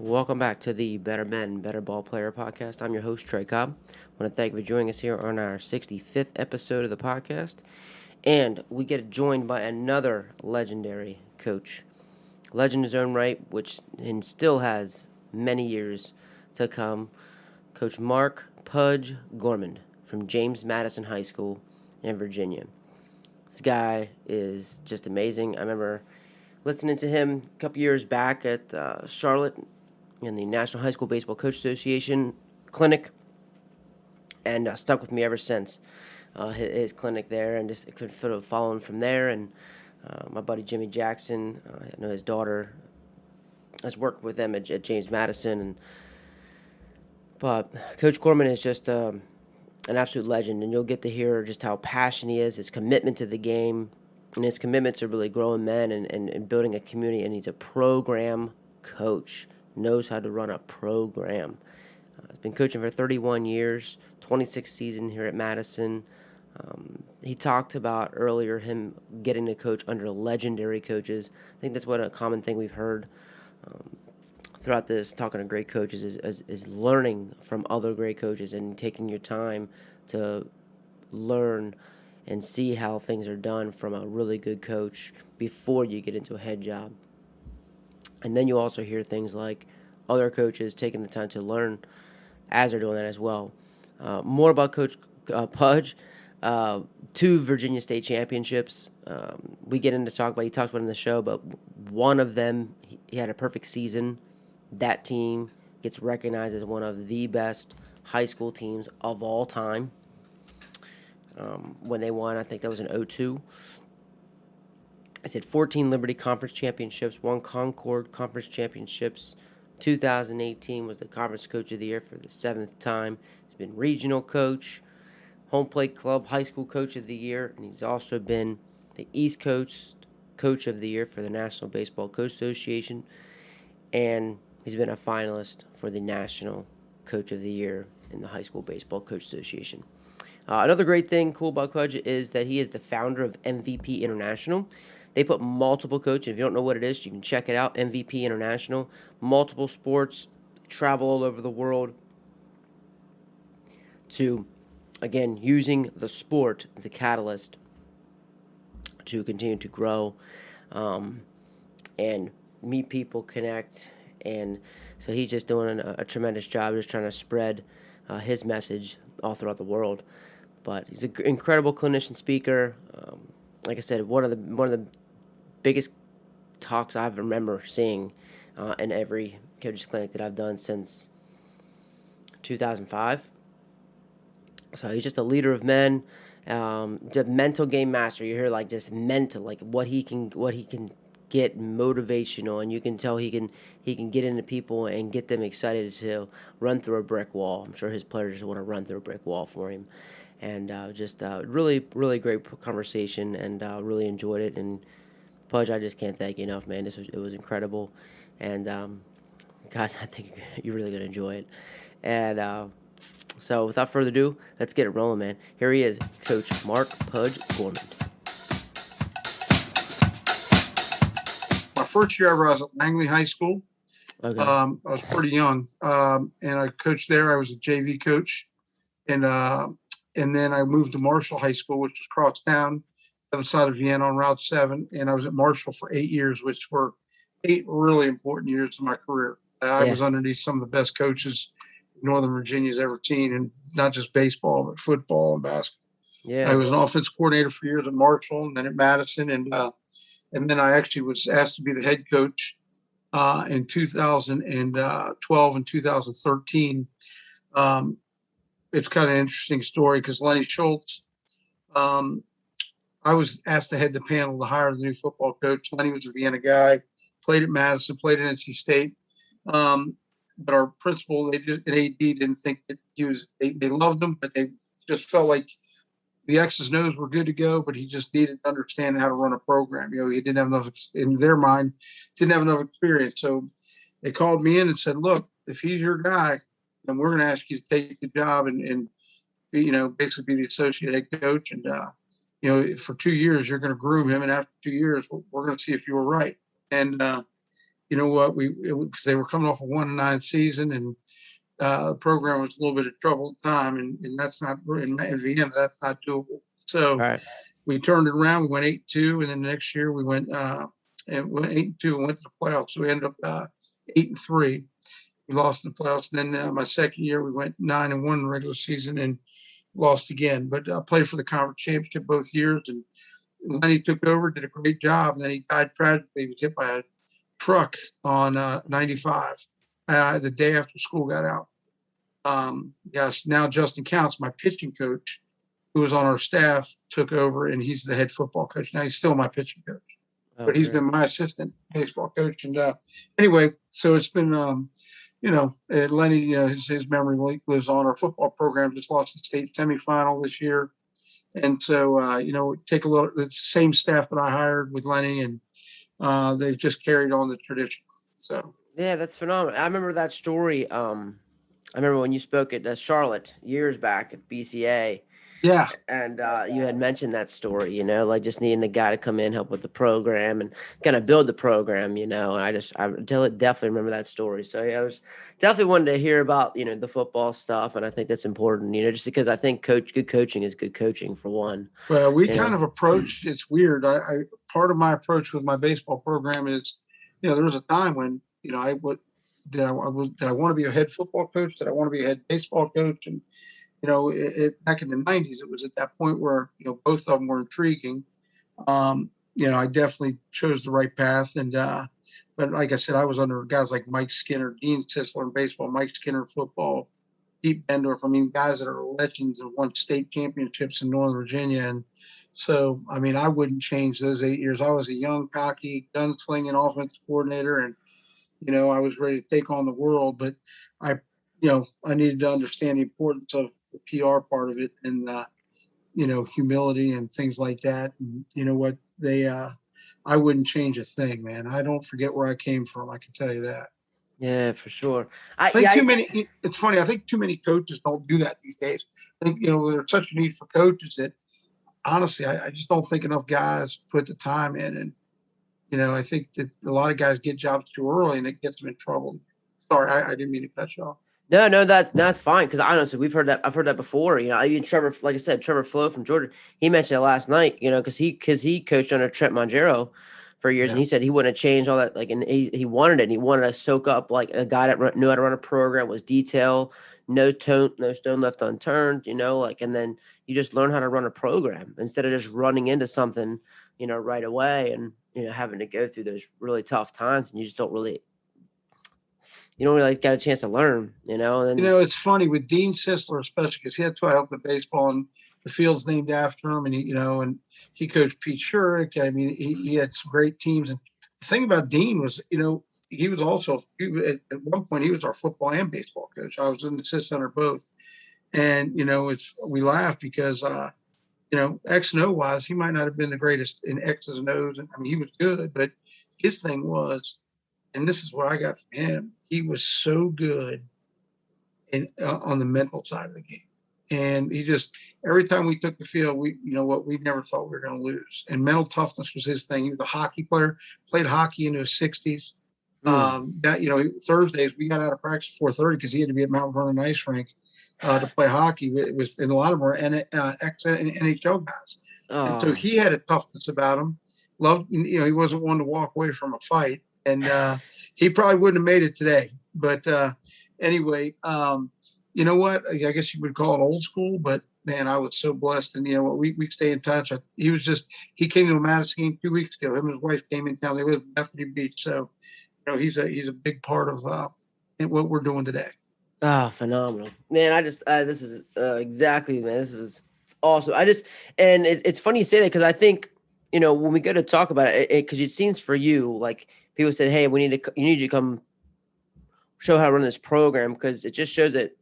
Welcome back to the Better Men, Better Ball Player podcast. I'm your host, Trey Cobb. I want to thank you for joining us here on our 65th episode of the podcast. And we get joined by another legendary coach. Legend in his own right, which and still has many years to come. Coach Mark Pudge Gjormand from James Madison High School in Virginia. This guy is just amazing. I remember listening to him a couple years back at Charlotte in the National High School Baseball Coach Association clinic, and stuck with me ever since. His clinic there, and just could sort of follow him from there. And my buddy Jimmy Jackson, I know his daughter has worked with them at James Madison, but Coach Gjormand is just an absolute legend, and you'll get to hear just how passionate he is, his commitment to the game, and his commitment to really growing men and building a community. And he's a program coach, knows how to run a program. He's been coaching for 31 years, 26th season here at Madison. He talked about earlier him getting to coach under legendary coaches. I think that's what a common thing we've heard throughout this, talking to great coaches, is learning from other great coaches and taking your time to learn and see how things are done from a really good coach before you get into a head job. And then you also hear things like other coaches taking the time to learn as they're doing that as well. More about Coach Pudge. 2 Virginia State championships. We get into talk about, he talks about it in the show, but one of them, he had a perfect season. That team gets recognized as one of the best high school teams of all time. When they won, I think that was in 2002. I said 14 Liberty Conference championships, 1 Concorde Conference championships. 2018 was the Conference Coach of the Year for the 7th time. He's been regional coach, home plate club high school coach of the year, and he's also been the East Coast Coach of the Year for the National Baseball Coach Association, and he's been a finalist for the National Coach of the Year in the High School Baseball Coach Association. Another great thing cool about Pudge is that he is the founder of MVP International. They put multiple coaches. If you don't know what it is, you can check it out, MVP International. Multiple sports, travel all over the world to, again, using the sport as a catalyst to continue to grow and meet people, connect. And so he's just doing a tremendous job, just trying to spread his message all throughout the world. But he's an incredible clinician speaker. Like I said, one of the biggest talks I remember seeing in every coach's clinic that I've done since 2005. So he's just a leader of men, the mental game master. You hear like just mental, like what he can get motivational, and you can tell he can get into people and get them excited to run through a brick wall. I'm sure his players just want to run through a brick wall for him, and just really great conversation, and really enjoyed it. And Pudge, I just can't thank you enough, man. It was incredible, and guys, I think you're really gonna enjoy it. And so without further ado, let's get it rolling, man. Here he is, Coach Mark Pudge Gjormand. My first year ever, I was at Langley High School. Okay. I was pretty young, and I coached there. I was a JV coach, and then I moved to Marshall High School, which was across town, the other side of Vienna on Route 7. And I was at Marshall for 8 years, which were 8 really important years of my career. I was underneath some of the best coaches Northern Virginia's ever seen, and not just baseball, but football and basketball. Yeah. I was an offense coordinator for years at Marshall and then at Madison, and then I actually was asked to be the head coach in 2012 and 2013. It's kind of an interesting story because Lenny Schultz, I was asked to head the panel to hire the new football coach. Lenny was a Vienna guy, played at Madison, played at NC State. But our principal, an AD, didn't think that he was. They loved him, but they just felt like the X's and O's were good to go. But he just needed to understand how to run a program. He didn't have enough, in their mind, didn't have enough experience. So they called me in and said, "Look, if he's your guy, then we're going to ask you to take the job and basically be the associate head coach. And for 2 years you're going to groom him, and after 2 years we're going to see if you were right." And you know what, because they were coming off a 1-9 season, and the program was a little bit of troubled time, and that's not in Vienna. That's not doable. So Right. we turned it around. We went 8-2, and then the next year we went 8-2 and went to the playoffs. So we ended up 8-3. We lost in the playoffs. And then my second year we went 9-1 in the regular season and lost again. But I played for the conference championship both years, and Lenny took over, did a great job. And then he died tragically. He was hit by a truck on 95 the day after school got out. Yes, now Justin Counts, my pitching coach, who was on our staff, took over, and he's the head football coach. Now he's still my pitching coach, but he's been my assistant baseball coach. And anyway, so it's been, Lenny, his memory lives on. Our football program just lost the state semifinal this year. And so, take a look. It's the same staff that I hired with Lenny, and they've just carried on the tradition. So. Yeah, that's phenomenal. I remember that story. I remember when you spoke at Charlotte years back at BCA. Yeah. And you had mentioned that story, like just needing a guy to come in, help with the program and kind of build the program, and I definitely remember that story. So yeah, I was definitely wanted to hear about, the football stuff. And I think that's important, just because I think good coaching is good coaching for one. Well, we kind of approached, it's weird. I part of my approach with my baseball program is, there was a time when, did I want to be a head football coach? Did I want to be a head baseball coach? And, back in the 90s, it was at that point where, both of them were intriguing. I definitely chose the right path. And, but like I said, I was under guys like Mike Skinner, Dean Sisler in baseball, Mike Skinner in football, Pete Bendorf. I mean, guys that are legends and won state championships in Northern Virginia. And so, I mean, I wouldn't change those 8 years. I was a young, cocky, gunslinging offensive coordinator, and, I was ready to take on the world. But I needed to understand the importance of the PR part of it, and, humility and things like that. And what I wouldn't change a thing, man. I don't forget where I came from. I can tell you that. Yeah, for sure. It's funny. I think too many coaches don't do that these days. I think, there's such a need for coaches that honestly, I just don't think enough guys put the time in. And, I think that a lot of guys get jobs too early, and it gets them in trouble. Sorry, I didn't mean to cut you off. No, that's fine. Because honestly, I've heard that before. Even Trevor, like I said, Trevor Flo from Georgia, he mentioned it last night. Because he coached under Trent Mongero for years, and he said he wouldn't change all that. Like, and he wanted it. And he wanted to soak up like a guy that knew how to run a program, was detail, no stone left unturned. And then you just learn how to run a program instead of just running into something, right away, and having to go through those really tough times, and you just don't really get a chance to learn, And it's funny with Dean Sisler, especially because that's why I helped the baseball, and the field's named after him. And and he coached Pete Shurik. I mean, he had some great teams. And the thing about Dean was, he was also at one point he was our football and baseball coach. I was an assistant under both, and we laughed because X and O wise, he might not have been the greatest in X's and O's. And I mean, he was good, but his thing was, and this is what I got from him, he was so good on the mental side of the game. And he just, every time we took the field, we never thought we were going to lose. And mental toughness was his thing. He was a hockey player, played hockey into his 60s. Thursdays we got out of practice at 4:30 because he had to be at Mount Vernon Ice Rink to play hockey. It was, and a lot of them were ex-NHL guys. Oh. And so he had a toughness about him. He wasn't one to walk away from a fight. And he probably wouldn't have made it today. But anyway, you know what? I guess you would call it old school. But, man, I was so blessed. And, we stay in touch. He came to a Madison game 2 weeks ago. Him and his wife came in town. They live in Bethany Beach. So, he's a big part of what we're doing today. Oh, phenomenal. Man, this is exactly, man, this is awesome. And it's funny you say that because I think, when we go to talk about it, because it seems for you, like, people said, hey, you need to come show how to run this program, because it just shows that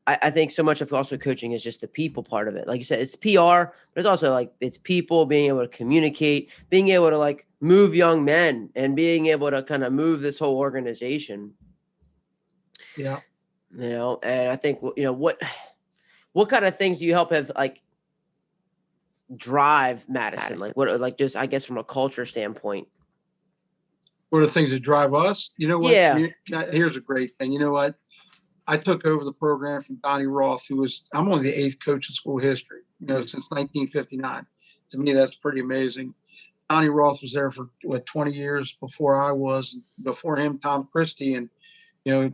I think so much of also coaching is just the people part of it. Like you said, it's PR, but it's also like it's people being able to communicate, being able to like move young men, and being able to kind of move this whole organization. Yeah. And I think, what kind of things do you help have like drive Madison? Like what, like just, I guess from a culture standpoint. what are the things that drive us? You know what? Yeah. Here's a great thing. You know what? I took over the program from Donnie Roth, I'm only the 8th coach in school history, since 1959. To me, that's pretty amazing. Donnie Roth was there for 20 years before I was. Before him, Tom Christie, and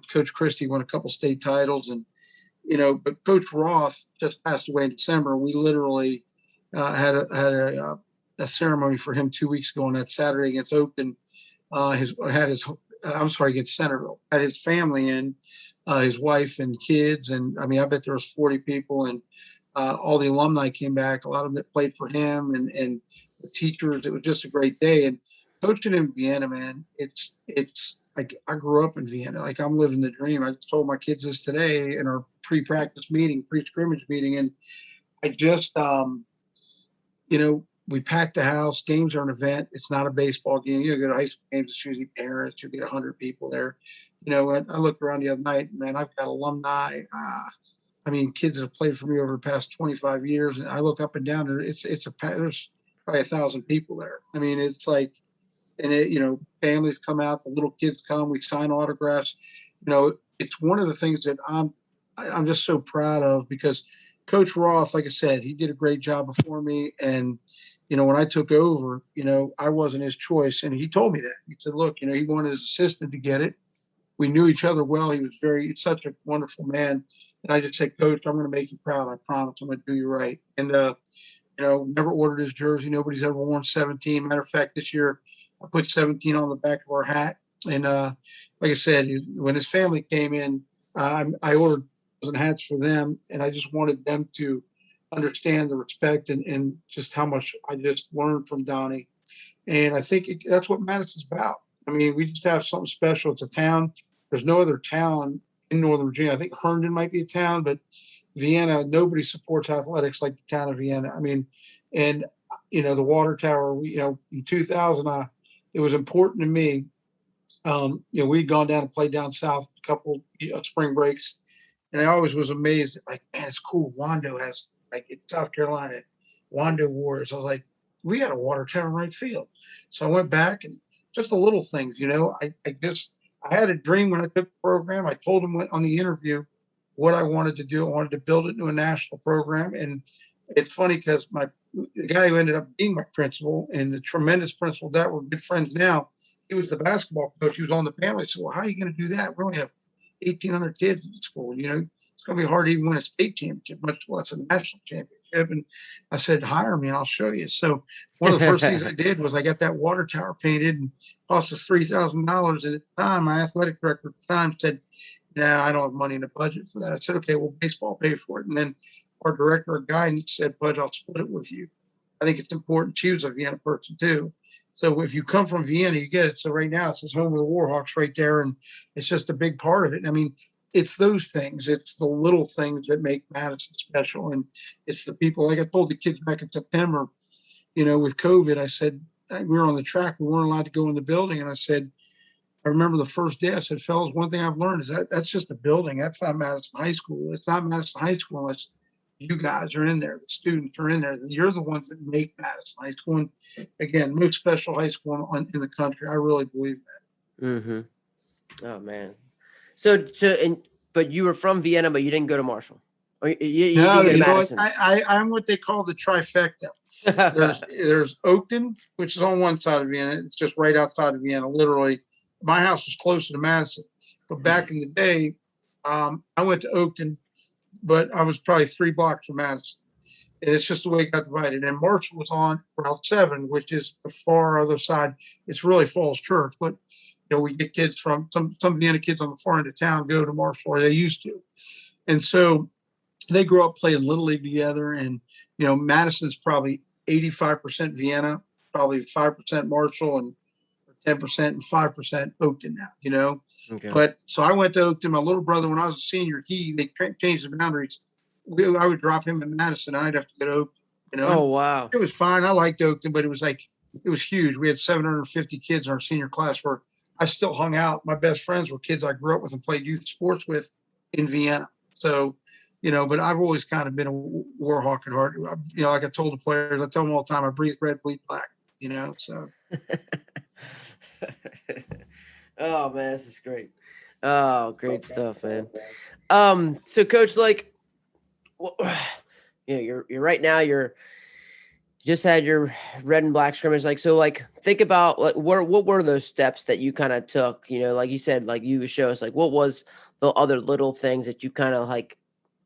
Coach Christie won a couple state titles, and but Coach Roth just passed away in December. We literally had a ceremony for him 2 weeks ago on that Saturday against Oakton. Against Centerville. Had his family in, his wife and kids, and I mean, I bet there was 40 people, and all the alumni came back. A lot of them that played for him, and the teachers. It was just a great day. And coaching in Vienna, man, it's like I grew up in Vienna. Like I'm living the dream. I just told my kids this today in our pre-practice meeting, pre-scrimmage meeting, and I just, we pack the house. Games are an event. It's not a baseball game. You go to high school games, it's usually parents. You get 100 people there. I looked around the other night, man, I've got alumni. Kids that have played for me over the past 25 years. And I look up and down, and there's probably 1,000 people there. I mean, it's like, and families come out, the little kids come, we sign autographs. It's one of the things that I'm just so proud of, because Coach Roth, like I said, he did a great job before me. And, when I took over, I wasn't his choice. And he told me that. He said, look, he wanted his assistant to get it. We knew each other well. He was such a wonderful man. And I just said, Coach, I'm going to make you proud. I promise I'm going to do you right. And, never ordered his jersey. Nobody's ever worn 17. Matter of fact, this year I put 17 on the back of our hat. And like I said, when his family came in, I ordered hats for them. And I just wanted them to understand the respect and just how much I just learned from Donnie. And I think that's what Madison's about. I mean, we just have something special. It's a town. There's no other town in Northern Virginia. I think Herndon might be a town, but Vienna, nobody supports athletics like the town of Vienna. I mean, and, the water tower, in 2000, it was important to me. We'd gone down and played down south a couple spring breaks. And I always was amazed, like, man, it's cool. Wando has, like, in South Carolina, Wando Warriors. I was like, we had a water tower in right field. So I went back, and just the little things, I had a dream when I took the program. I told him on the interview what I wanted to do. I wanted to build it into a national program. And it's funny because the guy who ended up being my principal, and the tremendous principal that we're good friends now, he was the basketball coach. He was on the panel. I said, well, how are you going to do that? We only have 1,800 kids in school. It's going to be hard to even win a state championship, much less a national championship. And I said, hire me and I'll show you. So one of the first things I did was I got that water tower painted, and cost us $3,000. And at the time, my athletic director at the time said, no, I don't have money in the budget for that. I said, okay, well, baseball pay for it. And then our director of guidance said, Pudge, I'll split it with you. I think it's important. She was a Vienna person too. So if you come from Vienna, you get it. So right now it says home of the Warhawks right there. And it's just a big part of it. I mean, it's those things. It's the little things that make Madison special. And it's the people, like I told the kids back in September, with COVID, I said, we were on the track. We weren't allowed to go in the building. And I said, I remember the first day I said, fellas, one thing I've learned is that's just a building. That's not Madison High School. It's not Madison High School unless you guys are in there. The students are in there. You're the ones that make Madison High School. And again, most special high school in the country. I really believe that. Mm-hmm. Oh, man. But you were from Vienna, but you didn't go to Marshall. Or you No, didn't go to Madison. I'm what they call the trifecta. There's Oakton, which is on one side of Vienna. It's just right outside of Vienna. Literally, my house was closer to Madison. But back in the day, I went to Oakton, but I was probably 3 blocks from Madison. And it's just the way it got divided. And Marshall was on Route 7, which is the far other side. It's really Falls Church, but we get kids from some Vienna kids on the far end of town go to Marshall, or they used to. And so they grew up playing Little League together. And, Madison's probably 85% Vienna, probably 5% Marshall, and 10% and 5% Oakton now, Okay. But so I went to Oakton. My little brother, when I was a senior, they changed the boundaries. I would drop him in Madison. I'd have to go to Oakton, Oh, wow. It was fine. I liked Oakton, but it was huge. We had 750 kids in our senior class where I still hung out. My best friends were kids I grew up with and played youth sports with in Vienna. So, but I've always kind of been a Warhawk at heart. Like I told the players, I tell them all the time, I breathe red, bleed black, so. Oh man, this is great. Oh, great stuff, man. So coach, like, well, you're right now. You're just had your red and black scrimmage. Like, so, like, think about like what were those steps that you kind of took? Like you said, like you would show us, like, what was the other little things that you kind of like,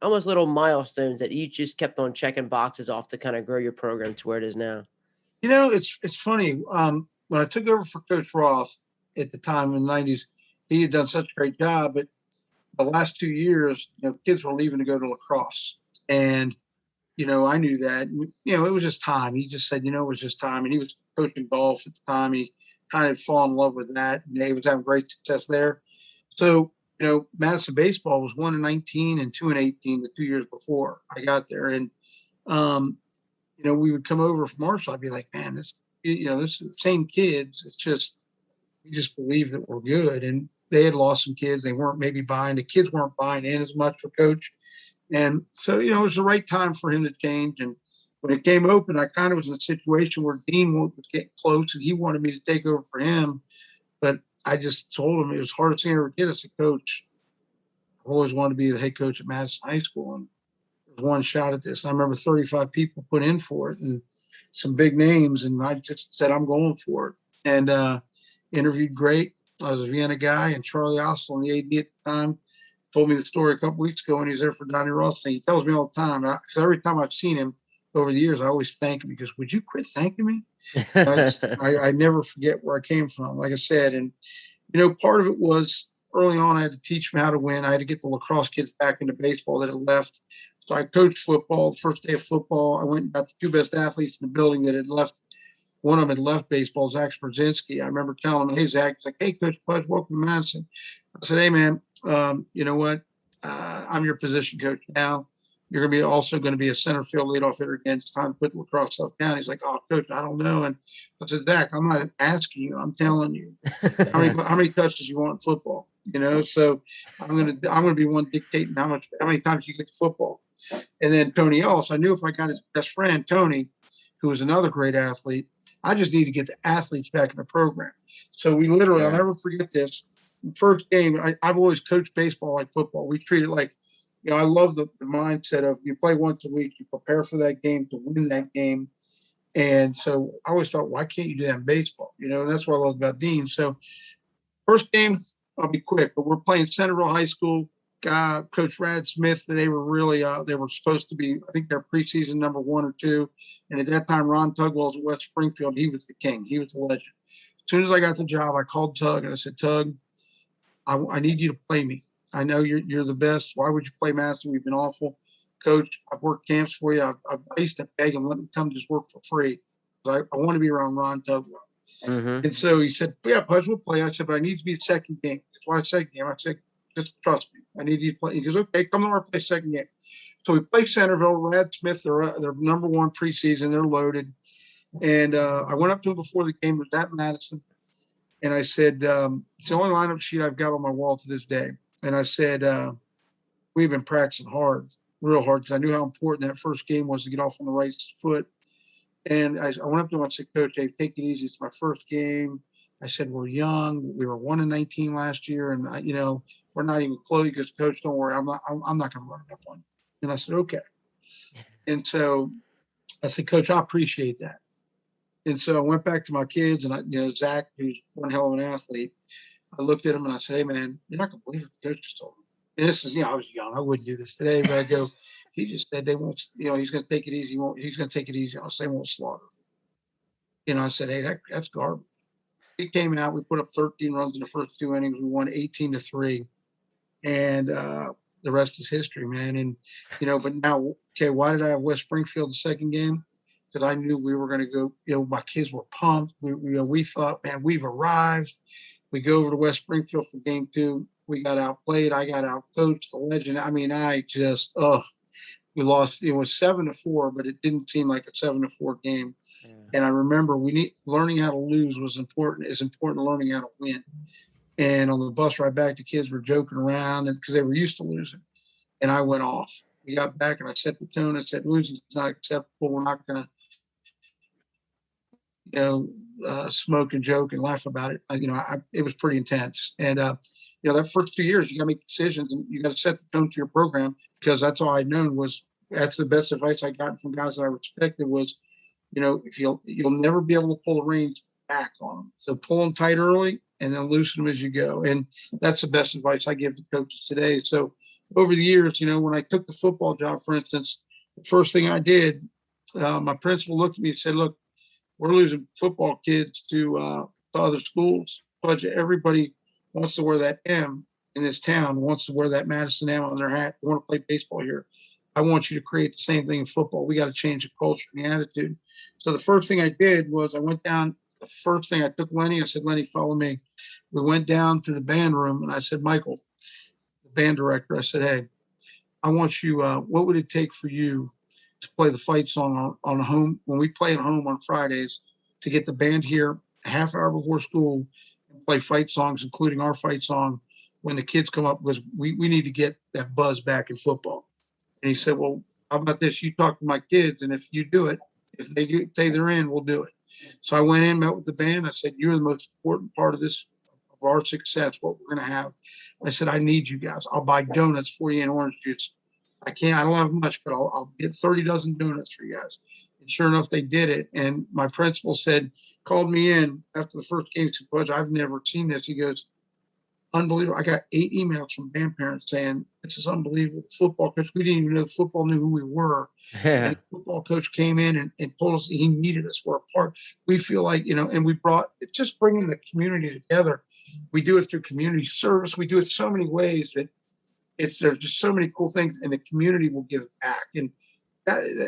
almost little milestones that you just kept on checking boxes off to kind of grow your program to where it is now. It's funny. When I took over for Coach Roth at the time in the '90s, he had done such a great job. But the last 2 years, kids were leaving to go to lacrosse, and I knew that. It was just time. He just said, it was just time. And he was coaching golf at the time. He kind of fell in love with that, and he was having great success there. So, Madison baseball was 1-19 and 2-18 the 2 years before I got there, and um, we would come over from Marshall. I'd be like, man, this is the same kids. It's just, we just believe that we're good. And they had lost some kids. They weren't maybe buying, the kids weren't buying in as much for coach. And so, it was the right time for him to change. And when it came open, I kind of was in a situation where Dean was getting close and he wanted me to take over for him. But I just told him it was the hardest thing I ever did as a coach. I've always wanted to be the head coach at Madison High School. And one shot at this. And I remember 35 people put in for it and some big names. And I just said, I'm going for it. And interviewed great. I was a Vienna guy, and Charlie Ossel, the AD at the time, told me the story a couple weeks ago when he was there for Donnie Ross. And he tells me all the time, because every time I've seen him over the years, I always thank him. He goes, would you quit thanking me? I never forget where I came from, like I said. And, part of it was early on, I had to teach them how to win. I had to get the lacrosse kids back into baseball that had left. So I coached football. The first day of football, I went and got the two best athletes in the building that had left. One of them had left baseball, Zach Sprzynski. I remember telling him, hey, Zach, he's like, hey, Coach Pudge, welcome to Madison. I said, hey, man, you know what? I'm your position coach now. You're going to be also going to be a center field leadoff hitter again. It's time to put the lacrosse stuff down. He's like, oh, Coach, I don't know. And I said, Zach, I'm not asking you. I'm telling you how many touches you want in football. So I'm gonna be one dictating how many times you get the football. And then Tony Ellis, I knew if I got his best friend Tony, who was another great athlete, I just need to get the athletes back in the program. So we literally, I'll never forget this. First game, I've always coached baseball like football. We treat it like, I love the mindset of you play once a week, you prepare for that game to win that game. And so I always thought, why can't you do that in baseball? That's what I love about Dean. So first game, I'll be quick, but we're playing Centerville High School. Coach Rad Smith, they were really, they were supposed to be, I think they're preseason number 1 or 2. And at that time, Ron Tugwell was at West Springfield. He was the king. He was the legend. As soon as I got the job, I called Tug and I said, Tug, I need you to play me. I know you're the best. Why would you play Madison? We've been awful. Coach, I've worked camps for you. I used to beg him, let me come just work for free. I want to be around Ron Tugwell. Mm-hmm. And so he said, yeah, Pudge will play. I said, but I need to be the second game. That's why I second game. I said, just trust me. I need you to play. He goes, okay, come over and play second game. So we play Centerville. Rad Smith, they're number 1 preseason. They're loaded. And I went up to him before the game. It was at Madison. And I said, it's the only lineup sheet I've got on my wall to this day. And I said, we've been practicing hard, real hard, because I knew how important that first game was to get off on the right foot. And I went up to him and said, Coach, hey, take it easy. It's my first game. I said, we're young. We were 1-19 last year. And, we're not even close. He goes, Coach, don't worry. I'm not going to run it up on you. And I said, okay. And so I said, Coach, I appreciate that. And so I went back to my kids and, Zach, who's one hell of an athlete, I looked at him and I said, hey, man, you're not going to believe what the coach just told me. And this is, I was young. I wouldn't do this today. But I go, he just said they won't, he's going to take it easy. He's going to take it easy. They won't slaughter. I said, hey, that's garbage. He came out. We put up 13 runs in the first 2 innings. We won 18-3. And the rest is history, man. And, but now, okay, why did I have West Springfield the second game? Because I knew we were going to go, my kids were pumped. We thought, man, we've arrived. We go over to West Springfield for game 2. We got outplayed. I got outcoached. The legend. I mean, we lost. It was 7-4, but it didn't seem like a 7-4 game. Yeah. And I remember learning how to lose was important. It's important learning how to win. And on the bus ride back, the kids were joking around because they were used to losing. And I went off. We got back and I set the tone. I said, losing is not acceptable. We're not going to, smoke and joke and laugh about it. It was pretty intense. And, that first 2 years, you got to make decisions and you got to set the tone for your program, because that's all I'd known was that's the best advice I got from guys that I respected was, if you'll never be able to pull the reins back on them. So pull them tight early and then loosen them as you go. And that's the best advice I give to coaches today. So over the years, when I took the football job, for instance, the first thing I did, my principal looked at me and said, look, we're losing football kids to other schools. Pudge, everybody wants to wear that M in this town, wants to wear that Madison M on their hat. They want to play baseball here. I want you to create the same thing in football. We got to change the culture and the attitude. So the first thing I did was I went down. The first thing I took Lenny, I said, Lenny, follow me. We went down to the band room and I said, Michael, the band director, I said, hey, I want you, what would it take for you to play the fight song on home, when we play at home on Fridays, to get the band here a half hour before school and play fight songs, including our fight song, when the kids come up, because we need to get that buzz back in football. And he said, well, how about this? You talk to my kids, and if you do it, if they say they're in, we'll do it. So I went in, met with the band. I said, you're the most important part of this, of our success, what we're going to have. I said, I need you guys. I'll buy donuts for you and orange juice. I don't have much, but I'll get 30 dozen donuts for you guys. And sure enough, they did it. And my principal called me in after the first game. Said, Pudge, I've never seen this. He goes, unbelievable. I got 8 emails from band parents saying, this is unbelievable. The football coach, we didn't even know the football knew who we were. Yeah. And the football coach came in and told us he needed us. We're a part. We feel like, and we brought, it's just bringing the community together. We do it through community service. We do it so many ways that there's just so many cool things, and the community will give back. And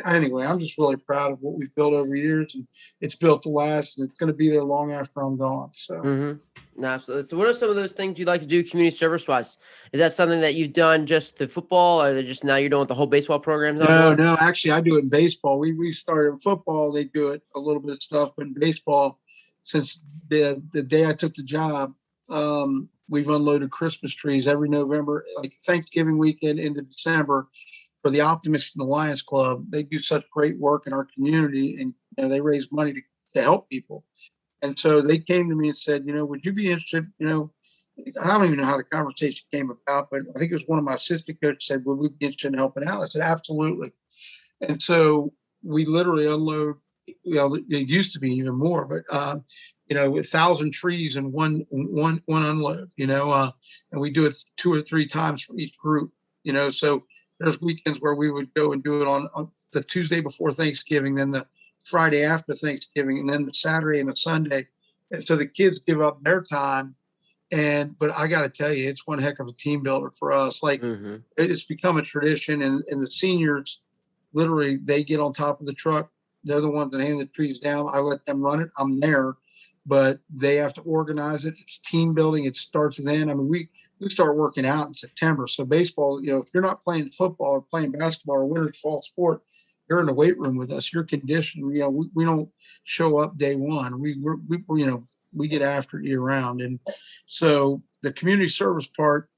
anyway, I'm just really proud of what we've built over years, and it's built to last, and it's going to be there long after I'm gone. So, No, absolutely. So, what are some of those things you'd like to do community service wise? Is that something that you've done just the football, or just now you're doing the whole baseball programs? No, actually, I do it in baseball. We started in football; they do it a little bit of stuff, but in baseball, since the day I took the job, we've unloaded Christmas trees every November, like Thanksgiving weekend into December, for the Optimists and the Lions Club. They do such great work in our community, and they raise money to help people. And so they came to me and said, would you be interested? I don't even know how the conversation came about, but I think it was one of my assistant coaches said, would we be interested in helping out? I said, absolutely. And so we literally unload, it used to be even more, but 1,000 trees in one unload, and we do it 2 or 3 times for each group, so there's weekends where we would go and do it on the Tuesday before Thanksgiving, then the Friday after Thanksgiving, and then the Saturday and the Sunday. And so the kids give up their time. But I got to tell you, it's one heck of a team builder for us. Like it's become a tradition, and the seniors, literally, they get on top of the truck. They're the ones that hand the trees down. I let them run it. I'm there, but they have to organize it. It's team building. It starts then. I mean, we start working out in September. So baseball, if you're not playing football or playing basketball or winter fall sport, you're in the weight room with us. You're conditioned. We don't show up day one. We get after it year round. And so the community service part,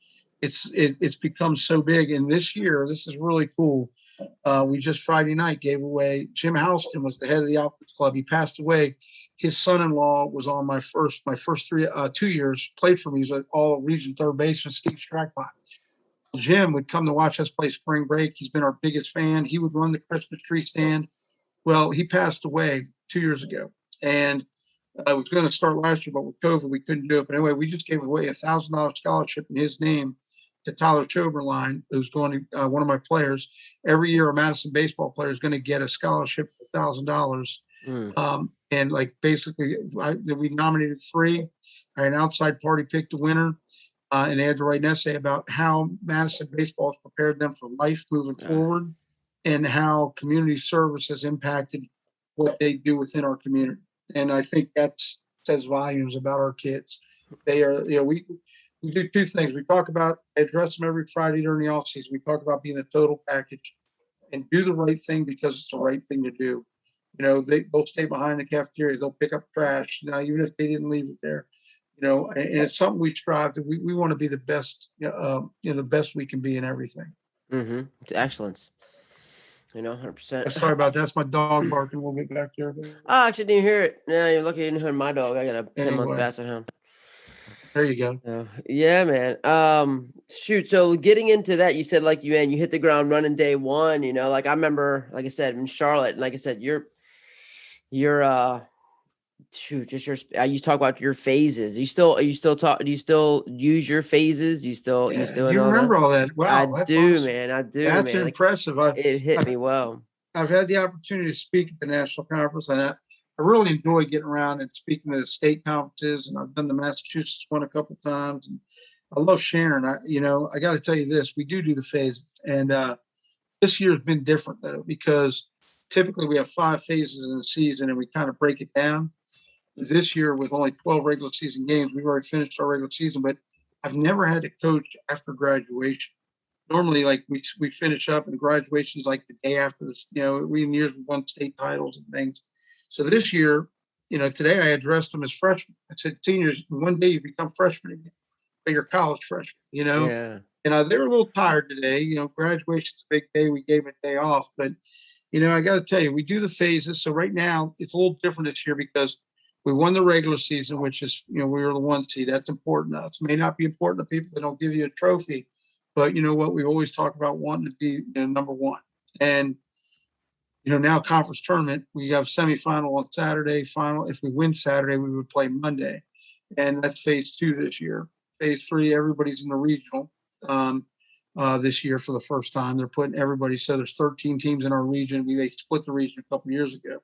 it's become so big. And this year, this is really cool. We just Friday night gave away, Jim Houston was the head of the Alphabet Club. He passed away. His son-in-law was on my first 2 years, played for me. He was all region third baseman, Steve Strackbot. Jim would come to watch us play spring break. He's been our biggest fan. He would run the Christmas tree stand. Well, he passed away 2 years ago. And I was going to start last year, but with COVID, we couldn't do it. But anyway, we just gave away $1,000 scholarship in his name to Tyler Choberline, who's going to one of my players. Every year, a Madison baseball player is going to get a scholarship of $1,000. And like basically, we nominated 3. An outside party picked the winner, and they had to write an essay about how Madison baseball has prepared them for life moving forward, and how community service has impacted what they do within our community. And I think that says volumes about our kids. They are, we do 2 things. We talk about, address them every Friday during the off season. We talk about being the total package and do the right thing because it's the right thing to do. They'll stay behind the cafeteria. They'll pick up trash. Even if they didn't leave it there, and it's something we strive to, we want to be the best, the best we can be in everything. Excellence. 100%. Sorry about that. That's my dog barking a little bit back there. Oh, I actually didn't hear it. Yeah, you're lucky you didn't hear my dog. I got a 10-month Anyway, basset hound. there you go. Yeah, man. Shoot. So getting into that, you said like you hit the ground running day one. Like I remember, like I said, in Charlotte, and like I said, you're shoot, just your. I used to talk about your phases. Are you still talk? Do you still use your phases? You Yeah, still in you all that? remember all that? I Wow, that's do, awesome. man. I do, That's man. Like impressive. it hit I've, me well. I've had the opportunity to speak at the national conference, and I really enjoy getting around and speaking to the state conferences. And I've done the Massachusetts one a couple times, and I love sharing. I got to tell you this: we do the phases, and this year has been different though because typically we have 5 phases in the season, and we kind of break it down. This year, with only 12 regular season games, we've already finished our regular season, but I've never had to coach after graduation. Normally, like we finish up and graduation is like the day after this. We in years we won state titles and things. So this year, today I addressed them as freshmen. I said, seniors, one day you become freshmen again, but you're college freshmen. Yeah. And they were a little tired today. Graduation's a big day. We gave a day off, but I got to tell you, we do the phases. So right now it's a little different this year because we won the regular season, which is, we were the 1 seed. That's important to us. It may not be important to people that don't give you a trophy, but you know what? We always talk about wanting to be number 1. And, now conference tournament, we have semifinal on Saturday, final. If we win Saturday, we would play Monday. And that's phase 2 this year. Phase 3, everybody's in the regional this year for the first time. They're putting everybody. So there's 13 teams in our region. They split the region a couple of years ago.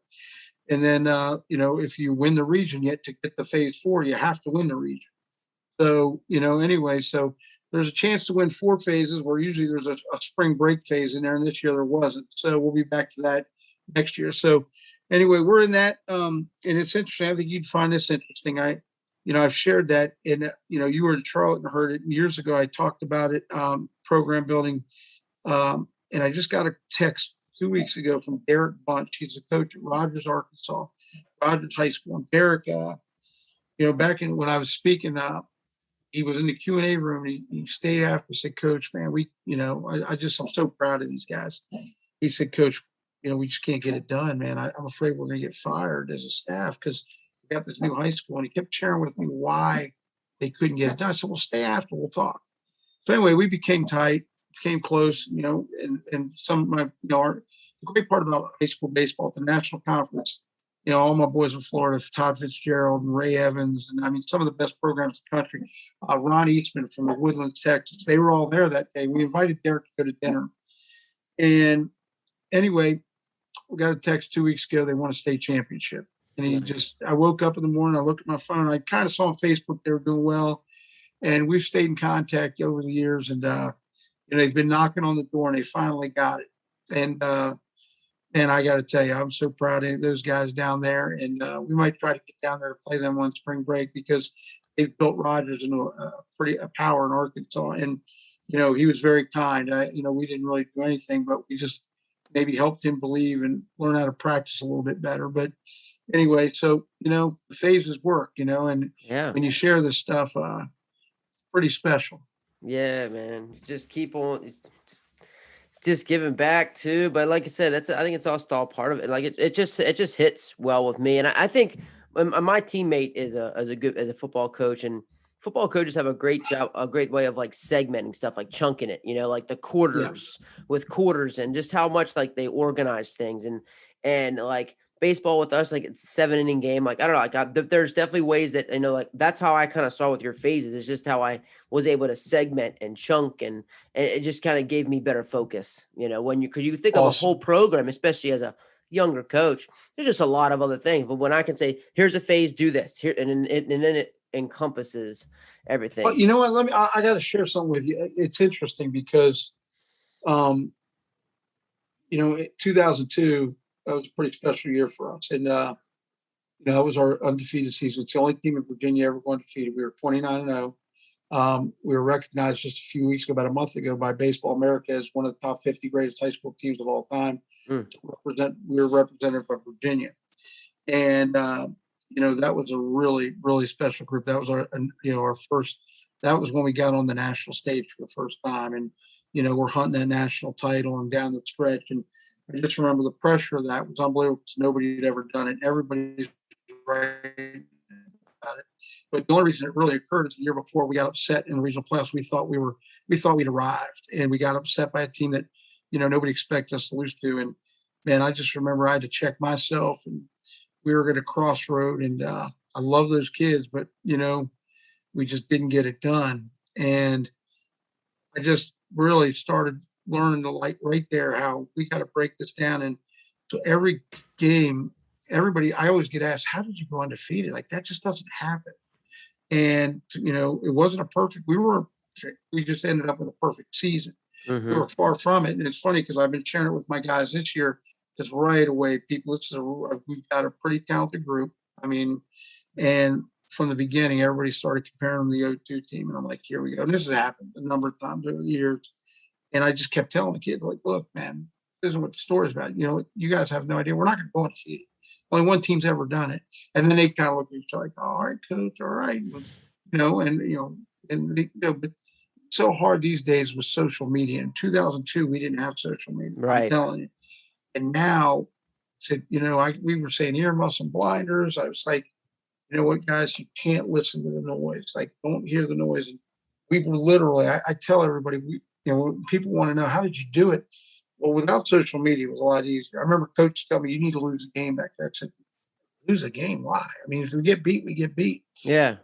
And then, if you win the region yet to get the phase 4, you have to win the region. So, anyway, so there's a chance to win 4 phases where usually there's a spring break phase in there. And this year there wasn't. So we'll be back to that next year. So anyway, we're in that. And it's interesting. I think you'd find this interesting. I've shared that you were in Charlotte and heard it years ago. I talked about it, program building. And I just got a text 2 weeks ago from Derek Bunch. He's a coach at Rogers, Arkansas, Rogers High School. And Derek, back when I was speaking, he was in the Q&A room. And he stayed after and said, Coach, man, I'm so proud of these guys. He said, Coach, we just can't get it done, man. I'm afraid we're going to get fired as a staff because we got this new high school. And he kept sharing with me why they couldn't get it done. I said, well, stay after, we'll talk. So anyway, we became tight, became close, and some of my, the great part about high school baseball at the national conference, all my boys in Florida, Todd Fitzgerald and Ray Evans, and some of the best programs in the country, Ron Eastman from the Woodlands, Texas, they were all there that day. We invited Derek to go to dinner. And anyway, we got a text 2 weeks ago, they won a state championship. And I woke up in the morning, I looked at my phone, I kind of saw on Facebook they were doing well. And we've stayed in contact over the years, and they've been knocking on the door, and they finally got it. And I got to tell you, I'm so proud of those guys down there. And we might try to get down there to play them on spring break because they've built Rogers into a power in Arkansas. And he was very kind. We didn't really do anything, but we just maybe helped him believe and learn how to practice a little bit better. But anyway, so the phases work. And when you share this stuff. Pretty special. Yeah, man. Just keep on, just giving back too. But like I said, I think it's also part of it. Like it just hits well with me. And I think my teammate is a football coach, and football coaches have a great way of like segmenting stuff, like chunking it. Like the quarters with quarters, and just how much like they organize things, and like. Baseball with us, like it's a 7-inning game. Like I don't know, like there's definitely ways that like that's how I kind of saw with your phases. It's just how I was able to segment and chunk, and it just kind of gave me better focus. Because you think of a whole program, especially as a younger coach, there's just a lot of other things. But when I can say, here's a phase, do this here, and then it encompasses everything. Well, you know what? I got to share something with you. It's interesting because, 2002. That was a pretty special year for us. And, that was our undefeated season. It's the only team in Virginia ever going undefeated. We were 29-0. We were recognized just a few weeks ago, about a month ago, by Baseball America as one of the top 50 greatest high school teams of all time. We were representative of Virginia. And, that was a really, really special group. That was our first, that was when we got on the national stage for the first time. And, we're hunting that national title and down the stretch. And I just remember the pressure of that was unbelievable because nobody had ever done it. Everybody's right about it. But the only reason it really occurred is the year before we got upset in the regional playoffs. We thought we'd arrived, and we got upset by a team that, nobody expected us to lose to. And man, I just remember I had to check myself, and we were at a crossroad, and I love those kids, but we just didn't get it done. And I just really started learning to right there how we got to break this down. And so every game, I always get asked, how did you go undefeated? Like, that just doesn't happen. And, it wasn't a perfect, we just ended up with a perfect season. We were far from it. And it's funny because I've been sharing it with my guys this year, because right away, we've got a pretty talented group. I mean, and from the beginning, everybody started comparing them to the O2 team. And I'm like, here we go. And this has happened a number of times over the years. And I just kept telling the kids, like, look, man, this isn't what the story's about. You guys have no idea. We're not going to go undefeated. Only one team's ever done it. And then they kind of look at each other like, all right, coach, all right. But it's so hard these days with social media. In 2002, we didn't have social media. Right. I'm telling you. And now, we were saying ear muscle blinders. I was like, you know what, guys, you can't listen to the noise. Like, don't hear the noise. And we were literally, I tell everybody, people want to know, how did you do it? Well, without social media, it was a lot easier. I remember coach telling me, you need to lose a game back there. I said, lose a game? Why? I mean, if we get beat, we get beat. Yeah.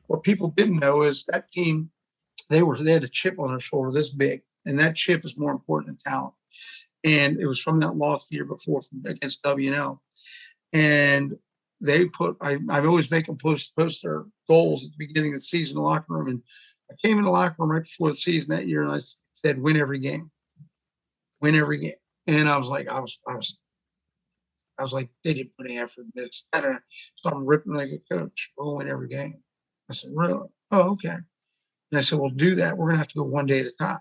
What people didn't know is that team, they had a chip on their shoulder this big, and that chip is more important than talent. And it was from that loss the year before against W&L. And they I always make them post their goals at the beginning of the season in the locker room. And I came in the locker room right before the season that year, and I said, win every game. Win every game. And I was like, they didn't put any effort in this. So I'm ripping like a coach. We'll win every game. I said, really? Oh, okay. And I said, well, do that. We're going to have to go one day at a time.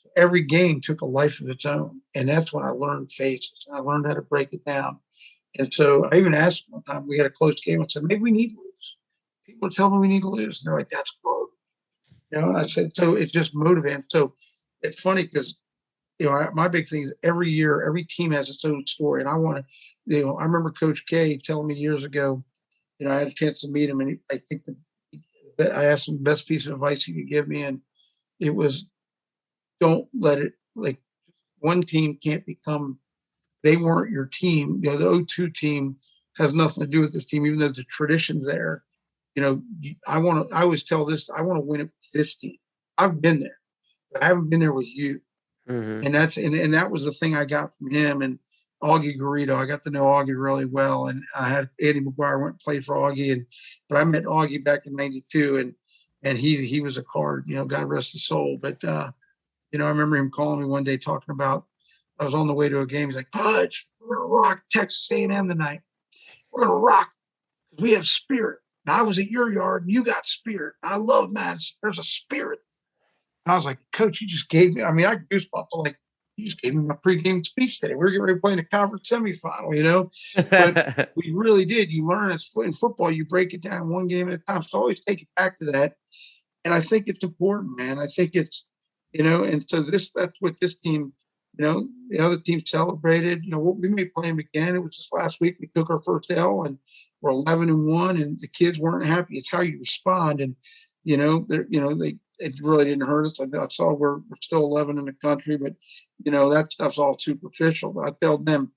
So every game took a life of its own. And that's when I learned phases. And I learned how to break it down. And so I even asked one time, we had a close game. I said, maybe we need to lose. People would tell me we need to lose. And they're like, that's good. And I said, so it just motivated. So it's funny because, my big thing is every year, every team has its own story. And I want to, I remember Coach K telling me years ago, I had a chance to meet him. And I think that I asked him the best piece of advice he could give me. And it was, don't let it, like, one team can't become, they weren't your team. The O2 team has nothing to do with this team, even though the tradition's there. I always tell this, I want to win it with this team. I've been there, but I haven't been there with you. And that was the thing I got from him and Augie Garrido. I got to know Augie really well. And I had Eddie McGuire went and played for Augie. But I met Augie back in 92 and he was a card, God rest his soul. But, I remember him calling me one day talking about, I was on the way to a game. He's like, Pudge, we're going to rock Texas A&M tonight. We're going to rock. We have spirit. And I was at your yard and you got spirit. I love Madison. There's a spirit. And I was like, Coach, you just gave me, I got goosebumps. I'm like, you just gave me my pregame speech today. We're getting ready to play in the conference semifinal, But we really did. You learn in football, you break it down one game at a time. So always take it back to that. And I think it's important, man. I think it's, and so that's what this team, the other team celebrated. We may play them again. It was just last week. We took our first L and we're 11-1, and the kids weren't happy. It's how you respond. And, it really didn't hurt us. I saw we're still 11 in the country, but, that stuff's all superficial. But I tell them,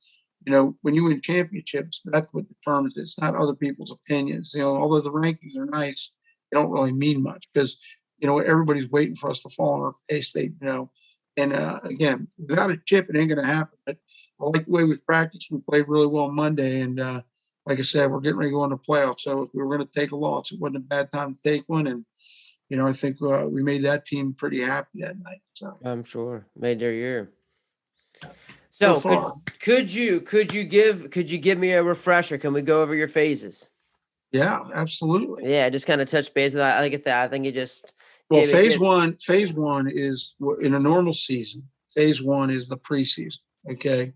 when you win championships, that's what determines it. It's not other people's opinions. Although the rankings are nice, they don't really mean much because, everybody's waiting for us to fall on our face. And again, without a chip, it ain't going to happen. But I like the way we practiced. We played really well Monday. And like I said, we're getting ready to go into the playoffs. So if we were going to take a loss, it wasn't a bad time to take one. And, I think we made that team pretty happy that night. So I'm sure made their year. So could you give me a refresher? Can we go over your phases? Yeah, absolutely. Yeah, just kind of touch base with that. I get that. I think it just phase one is in a normal season. Phase one is the preseason. Okay.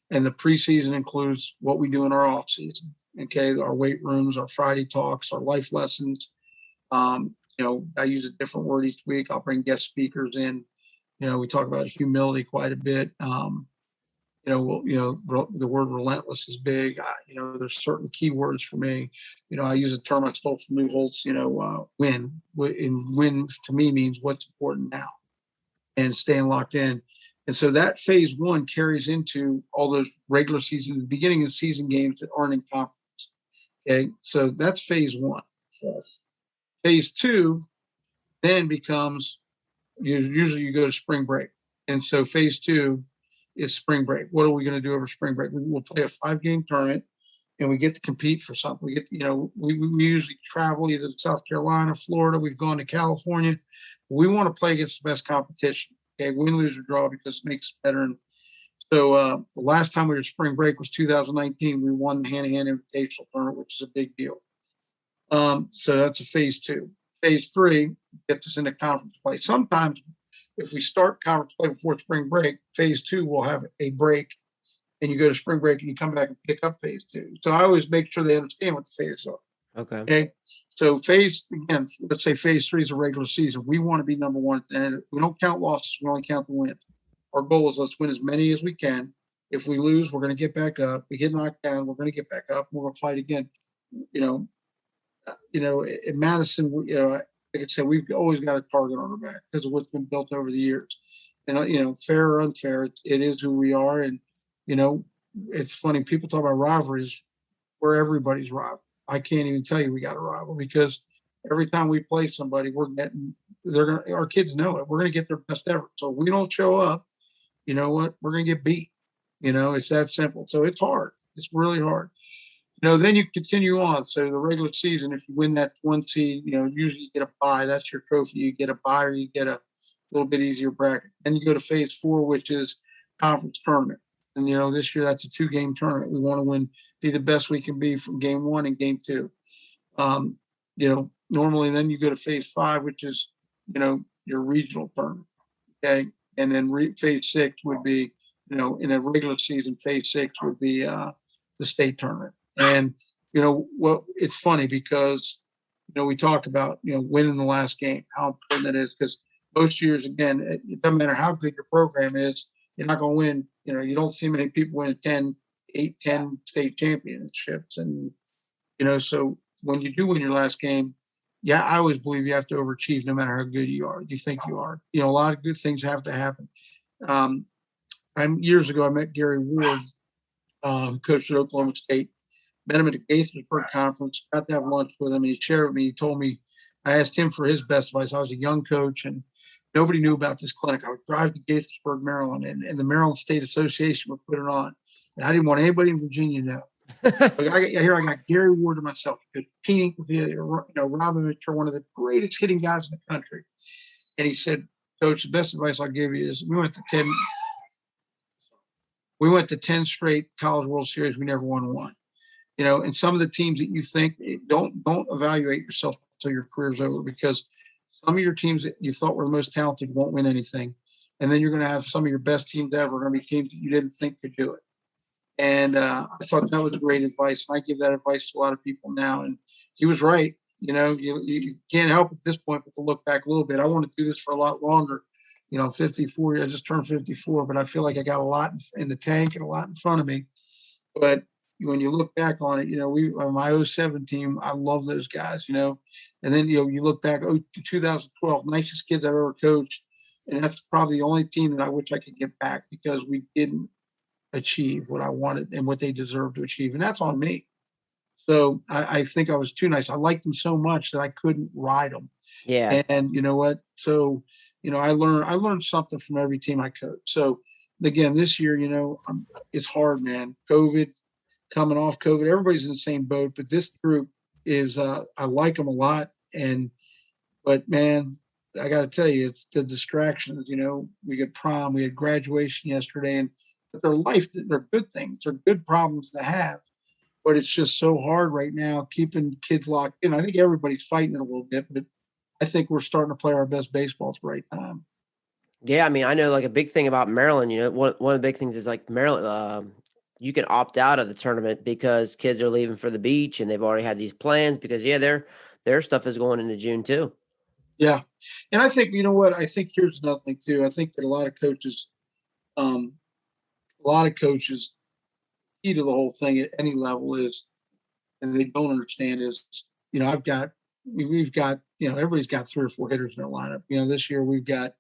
And the preseason includes what we do in our off season. Okay. Our weight rooms, our Friday talks, our life lessons. I use a different word each week. I'll bring guest speakers in. We talk about humility quite a bit. The word relentless is big. There's certain keywords for me. I use a term I stole from Lou Holtz, win. And win to me means what's important now and staying locked in. And so that phase one carries into all those regular season, the beginning of the season games that aren't in conference. Okay. So that's phase one. Phase two then becomes usually you go to spring break. And so phase two is spring break. What are we going to do over spring break? We'll play a 5-game tournament and we get to compete for something. We get to, we usually travel either to South Carolina, Florida. We've gone to California. We want to play against the best competition. Okay, win, lose, or draw because it makes it better. And so the last time we were spring break was 2019. We won the hand-to-hand invitational tournament, which is a big deal. So that's a phase two. Phase three gets us into conference play. Sometimes if we start conference play before spring break, phase two will have a break and you go to spring break and you come back and pick up phase two. So I always make sure they understand what the phases are. Okay. So let's say phase three is a regular season. We want to be number one. And we don't count losses. We only count the wins. Our goal is let's win as many as we can. If we lose, we're going to get back up. We get knocked down, we're going to get back up. We're going to fight again. In Madison, like I said, we've always got a target on our back because of what's been built over the years. And, fair or unfair, it is who we are. And, it's funny. People talk about rivalries. We're everybody's rival. I can't even tell you we got a rival because every time we play somebody, our kids know it. We're going to get their best effort. So if we don't show up, you know what? We're going to get beat. It's that simple. So it's hard. It's really hard. Then you continue on. So the regular season, if you win that one seed, usually you get a bye. That's your trophy. You get a bye or you get a little bit easier bracket. Then you go to phase four, which is conference tournament. And, this year that's a 2-game tournament. We want to be the best we can be from game one and game two. Normally then you go to phase five, which is, your regional tournament. Okay. And then phase six would be, in a regular season, phase six would be the state tournament. And, it's funny because, we talk about, winning the last game, how important that is. Because most years, again, it doesn't matter how good your program is, you're not going to win. You don't see many people win 10 state championships. And, so when you do win your last game, I always believe you have to overachieve no matter how good you are. You think you are. A lot of good things have to happen. Years ago, I met Gary Ward, who coached at Oklahoma State. Met him at the Gaithersburg conference, got to have lunch with him, and he shared with me. He told me, I asked him for his best advice. I was a young coach, and nobody knew about this clinic. I would drive to Gaithersburg, Maryland, and the Maryland State Association would put it on. And I didn't want anybody in Virginia to know. I got Gary Ward to myself, competing with Robin Mitchell, one of the greatest hitting guys in the country. And he said, Coach, the best advice I'll give you is we went to 10 straight College World Series. We never won one. And some of the teams that you think don't evaluate yourself until your career's over, because some of your teams that you thought were the most talented won't win anything. And then you're going to have some of your best teams ever going to be teams that you didn't think could do it. And I thought that was great advice. And I give that advice to a lot of people now. And he was right. You can't help at this point but to look back a little bit. I want to do this for a lot longer. 54, I just turned 54, but I feel like I got a lot in the tank and a lot in front of me. But when you look back on it, my 07 team, I love those guys, and then, you look back, 2012, nicest kids I've ever coached. And that's probably the only team that I wish I could get back because we didn't achieve what I wanted and what they deserved to achieve. And that's on me. So I think I was too nice. I liked them so much that I couldn't ride them. Yeah. And you know what? So, I learned something from every team I coached. So again, this year, it's hard, man. Coming off COVID, everybody's in the same boat, but this group is, I like them a lot. But man, I got to tell you, it's the distractions, we got prom, we had graduation yesterday, but they're good things. They're good problems to have, but it's just so hard right now, keeping kids locked in. I think everybody's fighting it a little bit, but I think we're starting to play our best baseball at the right time. Yeah. I mean, I know like a big thing about Maryland, one of the big things is like Maryland, you can opt out of the tournament because kids are leaving for the beach and they've already had these plans because their stuff is going into June too. Yeah. And I think, I think here's another thing too. I think that a lot of coaches, a lot of coaches, key to the whole thing at any level is, and they don't understand is, we've got, everybody's got 3 or 4 hitters in their lineup. This year we've got,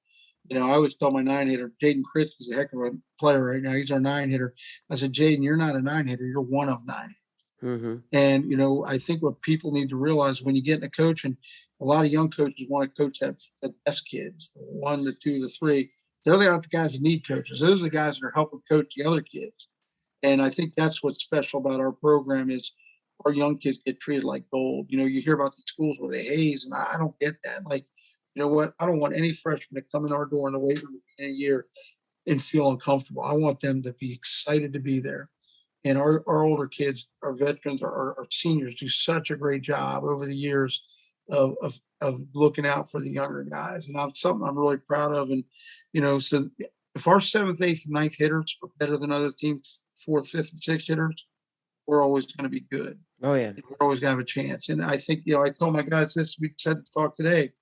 I always tell my 9-hitter, Jaden Chris is a heck of a player right now. He's our 9-hitter. I said, Jaden, you're not a 9-hitter. You're one of 9. Mm-hmm. And, I think what people need to realize when you get in a coach, and a lot of young coaches want to coach the best kids, the 1, the 2, the 3. They're not the guys that need coaches. Those are the guys that are helping coach the other kids. And I think that's what's special about our program is our young kids get treated like gold. You hear about these schools where they haze, and I don't get that. Like, you know what? I don't want any freshman to come in our door in the weight room in a year and feel uncomfortable. I want them to be excited to be there. And our older kids, our veterans, our seniors do such a great job over the years of looking out for the younger guys. And that's something I'm really proud of. And, so if our 7th, 8th, and 9th hitters are better than other teams, 4th, 5th, and 6th hitters, we're always going to be good. Oh, yeah. And we're always going to have a chance. And I think, I told my guys this, we said to talk today,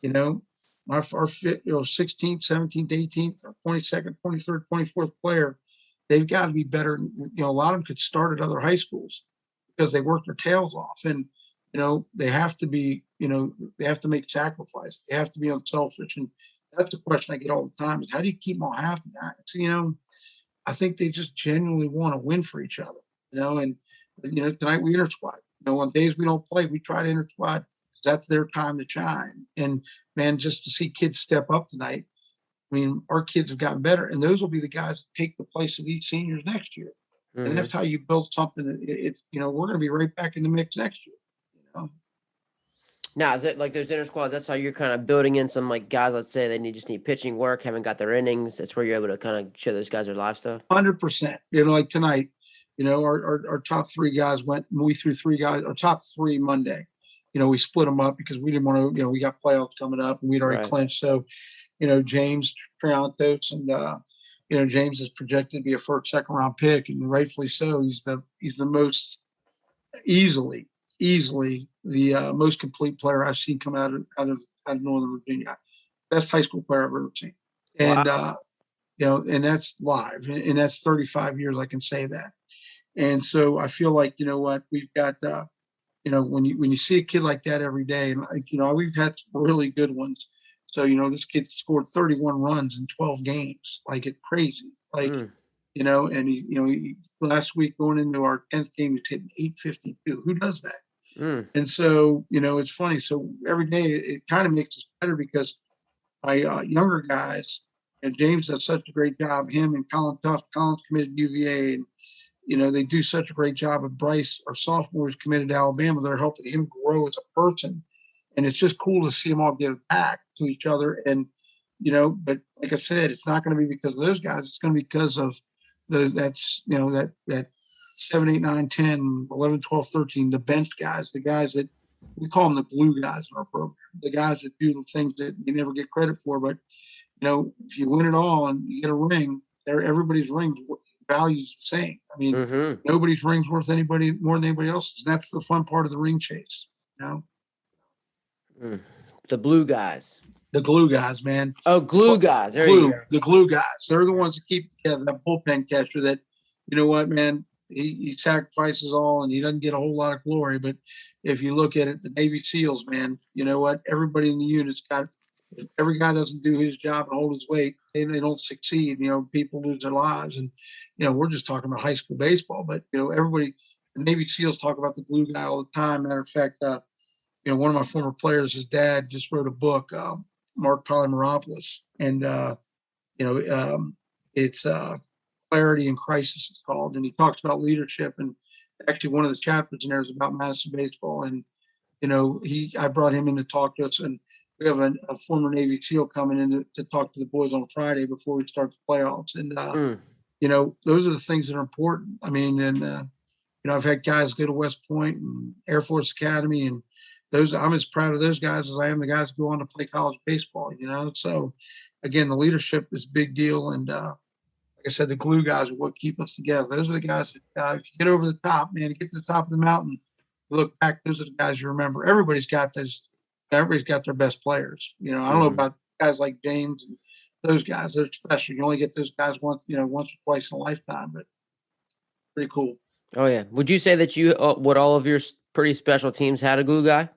our 16th, 17th, 18th, 22nd, 23rd, 24th player, they've got to be better. A lot of them could start at other high schools because they work their tails off. And, they have to be, they have to make sacrifice. They have to be unselfish. And that's the question I get all the time is how do you keep them all happy? So, I think they just genuinely want to win for each other, and, tonight we inter-squad. On days we don't play, we try to inter-squad. That's their time to shine. And, man, just to see kids step up tonight, I mean, our kids have gotten better, and those will be the guys that take the place of these seniors next year. Mm-hmm. And that's how you build something that it's, we're going to be right back in the mix next year. Now, is it like those inter squads? That's how you're kind of building in some like guys. Let's say they just need pitching work, haven't got their innings. That's where you're able to kind of show those guys their live stuff. 100%. Like tonight, our top 3 guys went. We threw 3 guys. Our top 3 Monday. We split them up because we didn't want to. We got playoffs coming up, and we'd already clinched. So, James Triantos and James is projected to be a first, second round pick, and rightfully so. He's the most easily the most complete player I've seen come out of Northern Virginia. Best high school player I've ever seen. And, wow. And that's live. And that's 35 years, I can say that. And so I feel like, what, we've got, when you see a kid like that every day, and, we've had some really good ones. So, this kid scored 31 runs in 12 games, like it's crazy. Like, and he last week going into our 10th game, he's hitting 852. Who does that? And so, it's funny. So every day it kind of makes us better because my younger guys, and James does such a great job, him and Colin Tuff. Colin's committed to UVA, and, they do such a great job with Bryce, our sophomore, who's committed to Alabama. They're helping him grow as a person. And it's just cool to see them all give back to each other. And, but like I said, it's not going to be because of those guys. It's going to be because of that 7, 8, 9, 10, 11, 12, 13, the bench guys, the guys that we call them the glue guys in our program, the guys that do the things that you never get credit for. But, if you win it all and you get a ring, everybody's ring value is the same. I mean, nobody's ring's worth anybody more than anybody else's. That's the fun part of the ring chase, The blue guys. The glue guys, man. Oh, glue guys. There you go. The glue guys. They're the ones that keep together. That bullpen catcher that, you know what, man, he sacrifices all and he doesn't get a whole lot of glory. But if you look at it, the Navy SEALs, man, you know what? Everybody in the unit's got, if every guy doesn't do his job and hold his weight, they don't succeed. People lose their lives. And, we're just talking about high school baseball. But, everybody, the Navy SEALs talk about the glue guy all the time. Matter of fact, one of my former players, his dad just wrote a book, Mark Polymeropoulos, and it's Clarity in Crisis, it's called, and he talks about leadership. And actually, one of the chapters in there is about Madison baseball. And I brought him in to talk to us, and we have a former Navy SEAL coming in to talk to the boys on Friday before we start the playoffs. And those are the things that are important. I mean, and I've had guys go to West Point and Air Force Academy, and I'm as proud of those guys as I am the guys who go on to play college baseball, So, again, the leadership is a big deal. And like I said, the glue guys are what keep us together. Those are the guys that, if you get over the top, man, get to the top of the mountain, look back, those are the guys you remember. Everybody's got their best players. I don't know about guys like James and those guys, they're special. You only get those guys once or twice in a lifetime, but pretty cool. Oh yeah. Would you say that would all of your pretty special teams had a glue guy?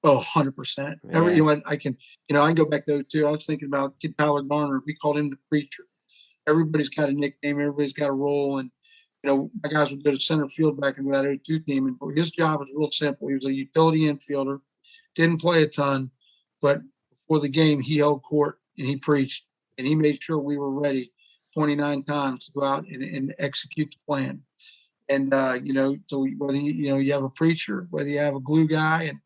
Oh, 100%. Yeah. I can go back though too. I was thinking about Kid Tyler Garner. We called him the preacher. Everybody's got a nickname. Everybody's got a role. And, my guys would go to center field back into that 02 team. And his job was real simple. He was a utility infielder, didn't play a ton, but before the game, he held court and he preached and he made sure we were ready 29 times to go out and execute the plan. And, so whether you have a preacher, whether you have a glue guy, and,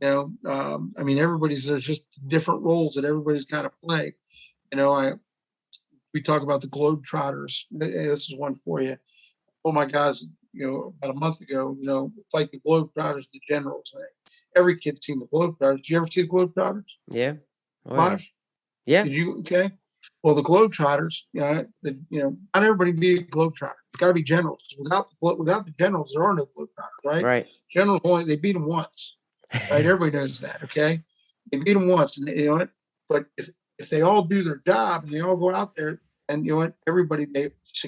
there's just different roles that everybody's got to play. We talk about the Globetrotters. This is one for you. Oh my guys, about a month ago, it's like the Globetrotters, the Generals. Right? Every kid's seen the Globetrotters. Did you ever see the Globetrotters? Yeah. Oh, live? Yeah. Did you? Okay. Well, the Globetrotters, not everybody be a Globetrotter. It's got to be Generals. Without the Generals, there are no Globetrotters, right? Right. Generals they beat them once, right? Everybody knows that. Okay, they beat them once, and but if they all do their job and they all go out there, and everybody it's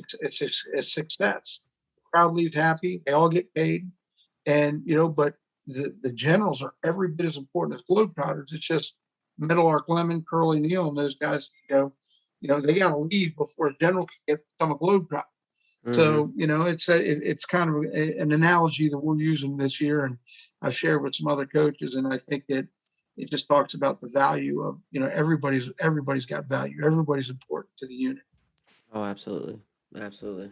success. The crowd leaves happy. They all get paid, and but the Generals are every bit as important as Globetrotters. It's just Middle Arc Lemon, Curly Neal, and those guys. They got to leave before a general can become a Globetrotter. Mm-hmm. So, it's kind of an analogy that we're using this year, and I've shared with some other coaches, and I think that it just talks about the value of, everybody's got value. Everybody's important to the unit. Oh, absolutely. Absolutely.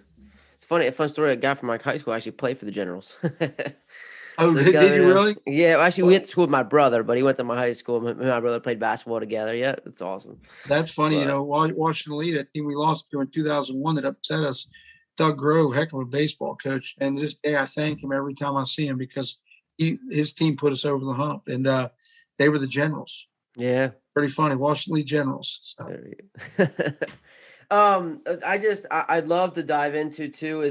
It's funny. A fun story. A guy from my high school actually played for the Generals. Oh, so did you really? Yeah, actually, we went to school with my brother, but he went to my high school. My brother played basketball together. Yeah, it's awesome. That's funny. Washington Lee, that team we lost to in 2001 that upset us, Doug Grove, heck of a baseball coach. And this day I thank him every time I see him because his team put us over the hump. And they were the Generals. Yeah. Pretty funny. Washington Lee Generals. So. I'd love to dive into too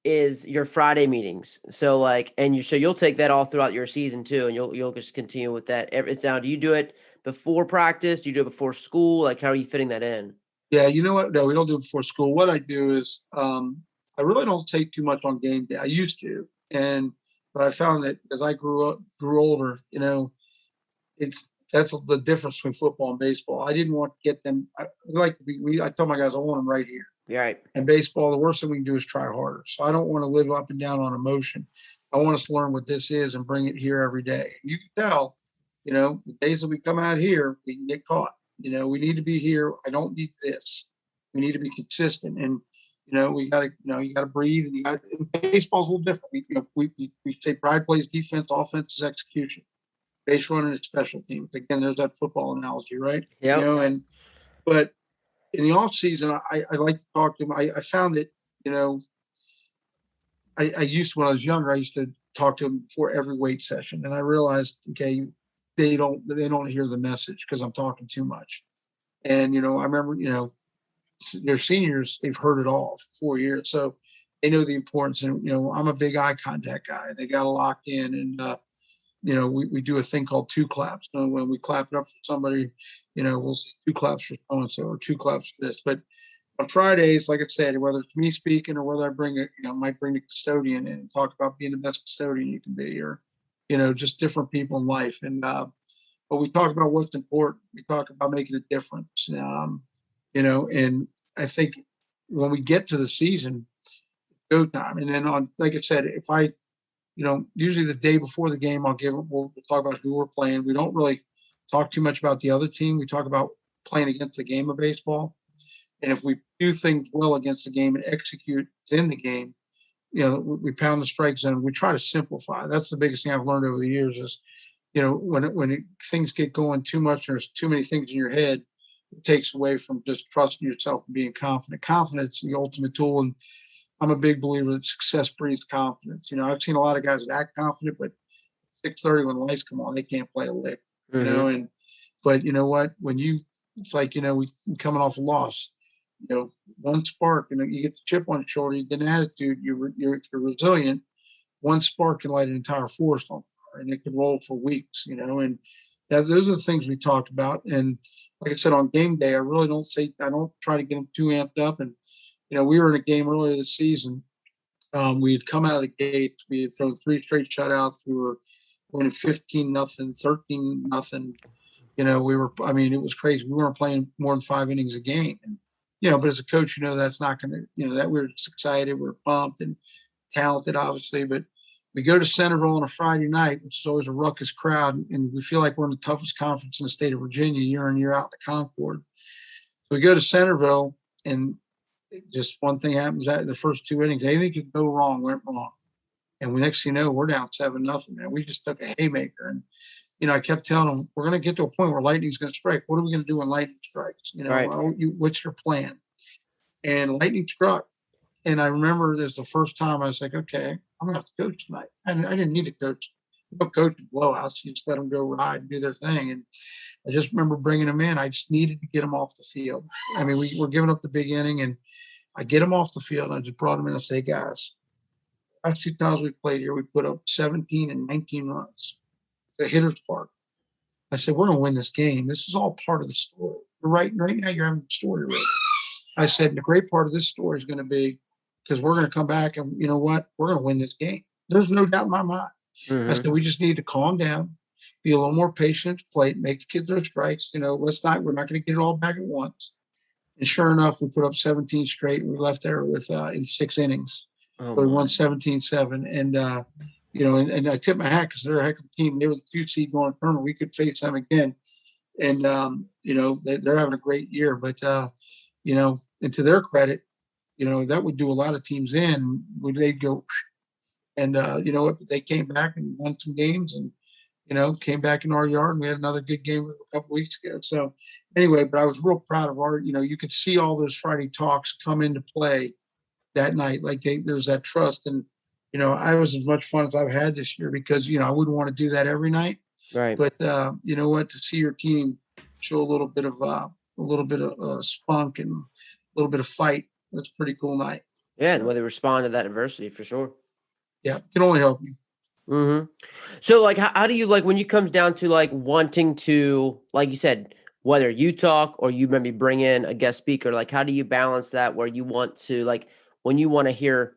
is your Friday meetings. So you'll take that all throughout your season too, and you'll just continue with that. It's down. Do you do it before practice? Do you do it before school? Like, how are you fitting that in? Yeah, you know what? No, we don't do it before school. What I do is I really don't take too much on game day. I used to, but I found that as I grew older, that's the difference between football and baseball. I didn't want to get them. I told my guys I want them right here. You're right. And baseball, the worst thing we can do is try harder. So I don't want to live up and down on emotion. I want us to learn what this is and bring it here every day. And you can tell, the days that we come out here, we can get caught. We need to be here. I don't need this. We need to be consistent. And, we got to, you got to breathe. And baseball's a little different. We say pride plays defense, offense is execution. Base running is special teams. Again, there's that football analogy, right? Yeah. But in the off season, I like to talk to them. I found that, I used to, when I was younger, I used to talk to them before every weight session. And I realized, okay, they don't hear the message because I'm talking too much. And, I remember, their seniors, they've heard it all for 4 years. So they know the importance. And, I'm a big eye contact guy. They got to lock in. And, we do a thing called two claps. So when we clap it up for somebody, we'll say two claps for so-and-so or two claps for this. But on Fridays, like I said, whether it's me speaking or whether I might bring the custodian in and talk about being the best custodian you can be, or, just different people in life. And, but we talk about what's important. We talk about making a difference. And I think when we get to the season, it's go time. And then like I said, if I, usually the day before the game, we'll talk about who we're playing. We don't really talk too much about the other team. We talk about playing against the game of baseball. And if we do things well against the game and execute within the game, we pound the strike zone. We try to simplify. That's the biggest thing I've learned over the years is, when things get going too much, and there's too many things in your head, it takes away from just trusting yourself and being confident. Confidence is the ultimate tool. And I'm a big believer that success breeds confidence. I've seen a lot of guys that act confident, but 6:30 when the lights come on, they can't play a lick. Mm-hmm. But you know what? It's like, we coming off a loss. One spark, and you get the chip on your shoulder, you get an attitude. If you're resilient, one spark can light an entire forest on fire, and it can roll for weeks. And those are the things we talked about. And like I said, on game day, I don't try to get them too amped up. And, we were in a game earlier this season. We had come out of the gates. We had thrown 3 straight shutouts. We were winning 15-0, 13-0. It was crazy. We weren't playing more than 5 innings a game. And, but as a coach, that's not going to, that we're just excited. We're pumped and talented, obviously. But we go to Centerville on a Friday night, which is always a ruckus crowd. And we feel like we're in the toughest conference in the state of Virginia year in, year out, the Concorde. So we go to Centerville, and just one thing happens at the first 2 innings. Anything could go wrong, went wrong. And the next thing you know, we're down 7-0. And we just took a haymaker. And, I kept telling them, we're going to get to a point where lightning's going to strike. What are we going to do when lightning strikes? Right. What's your plan? And lightning struck. And I remember there's the first time I was like, okay, I'm going to have to coach tonight. And I didn't need to coach. You don't coach blowouts. You just let them go ride and do their thing. And I just remember bringing them in. I just needed to get them off the field. We were giving up the big inning, and I get them off the field. And I just brought them in and say, guys, last 2 times we played here, we put up 17 and 19 runs. The hitter's park. I said, we're going to win this game. This is all part of the story. Right now, you're having a story ready. I said, the great part of this story is going to be, because we're going to come back and you know what? We're going to win this game. There's no doubt in my mind. Mm-hmm. I said, we just need to calm down, be a little more patient, play, make the kids their strikes. We're not going to get it all back at once. And sure enough, we put up 17 straight. And we left there with in 6 innings. So we won 17-7. And, and I tip my hat because they're a heck of a team. They were the 2 seed going to tournament. We could face them again. And, they're having a great year. But, and to their credit, that would do a lot of teams in. They'd go, and, they came back and won some games and, came back in our yard. And we had another good game a couple weeks ago. So anyway, but I was real proud of you could see all those Friday talks come into play that night. Like there's that trust. And, I was as much fun as I've had this year because, I wouldn't want to do that every night. Right. But you know what? To see your team show a little bit of spunk and a little bit of fight, that's a pretty cool night. Yeah, the way they respond to that adversity, for sure. Yeah, can only help you. Mm-hmm. So, how do you, when you comes down to, wanting to, like you said, whether you talk or you maybe bring in a guest speaker, how do you balance that where you want to, when you want to hear,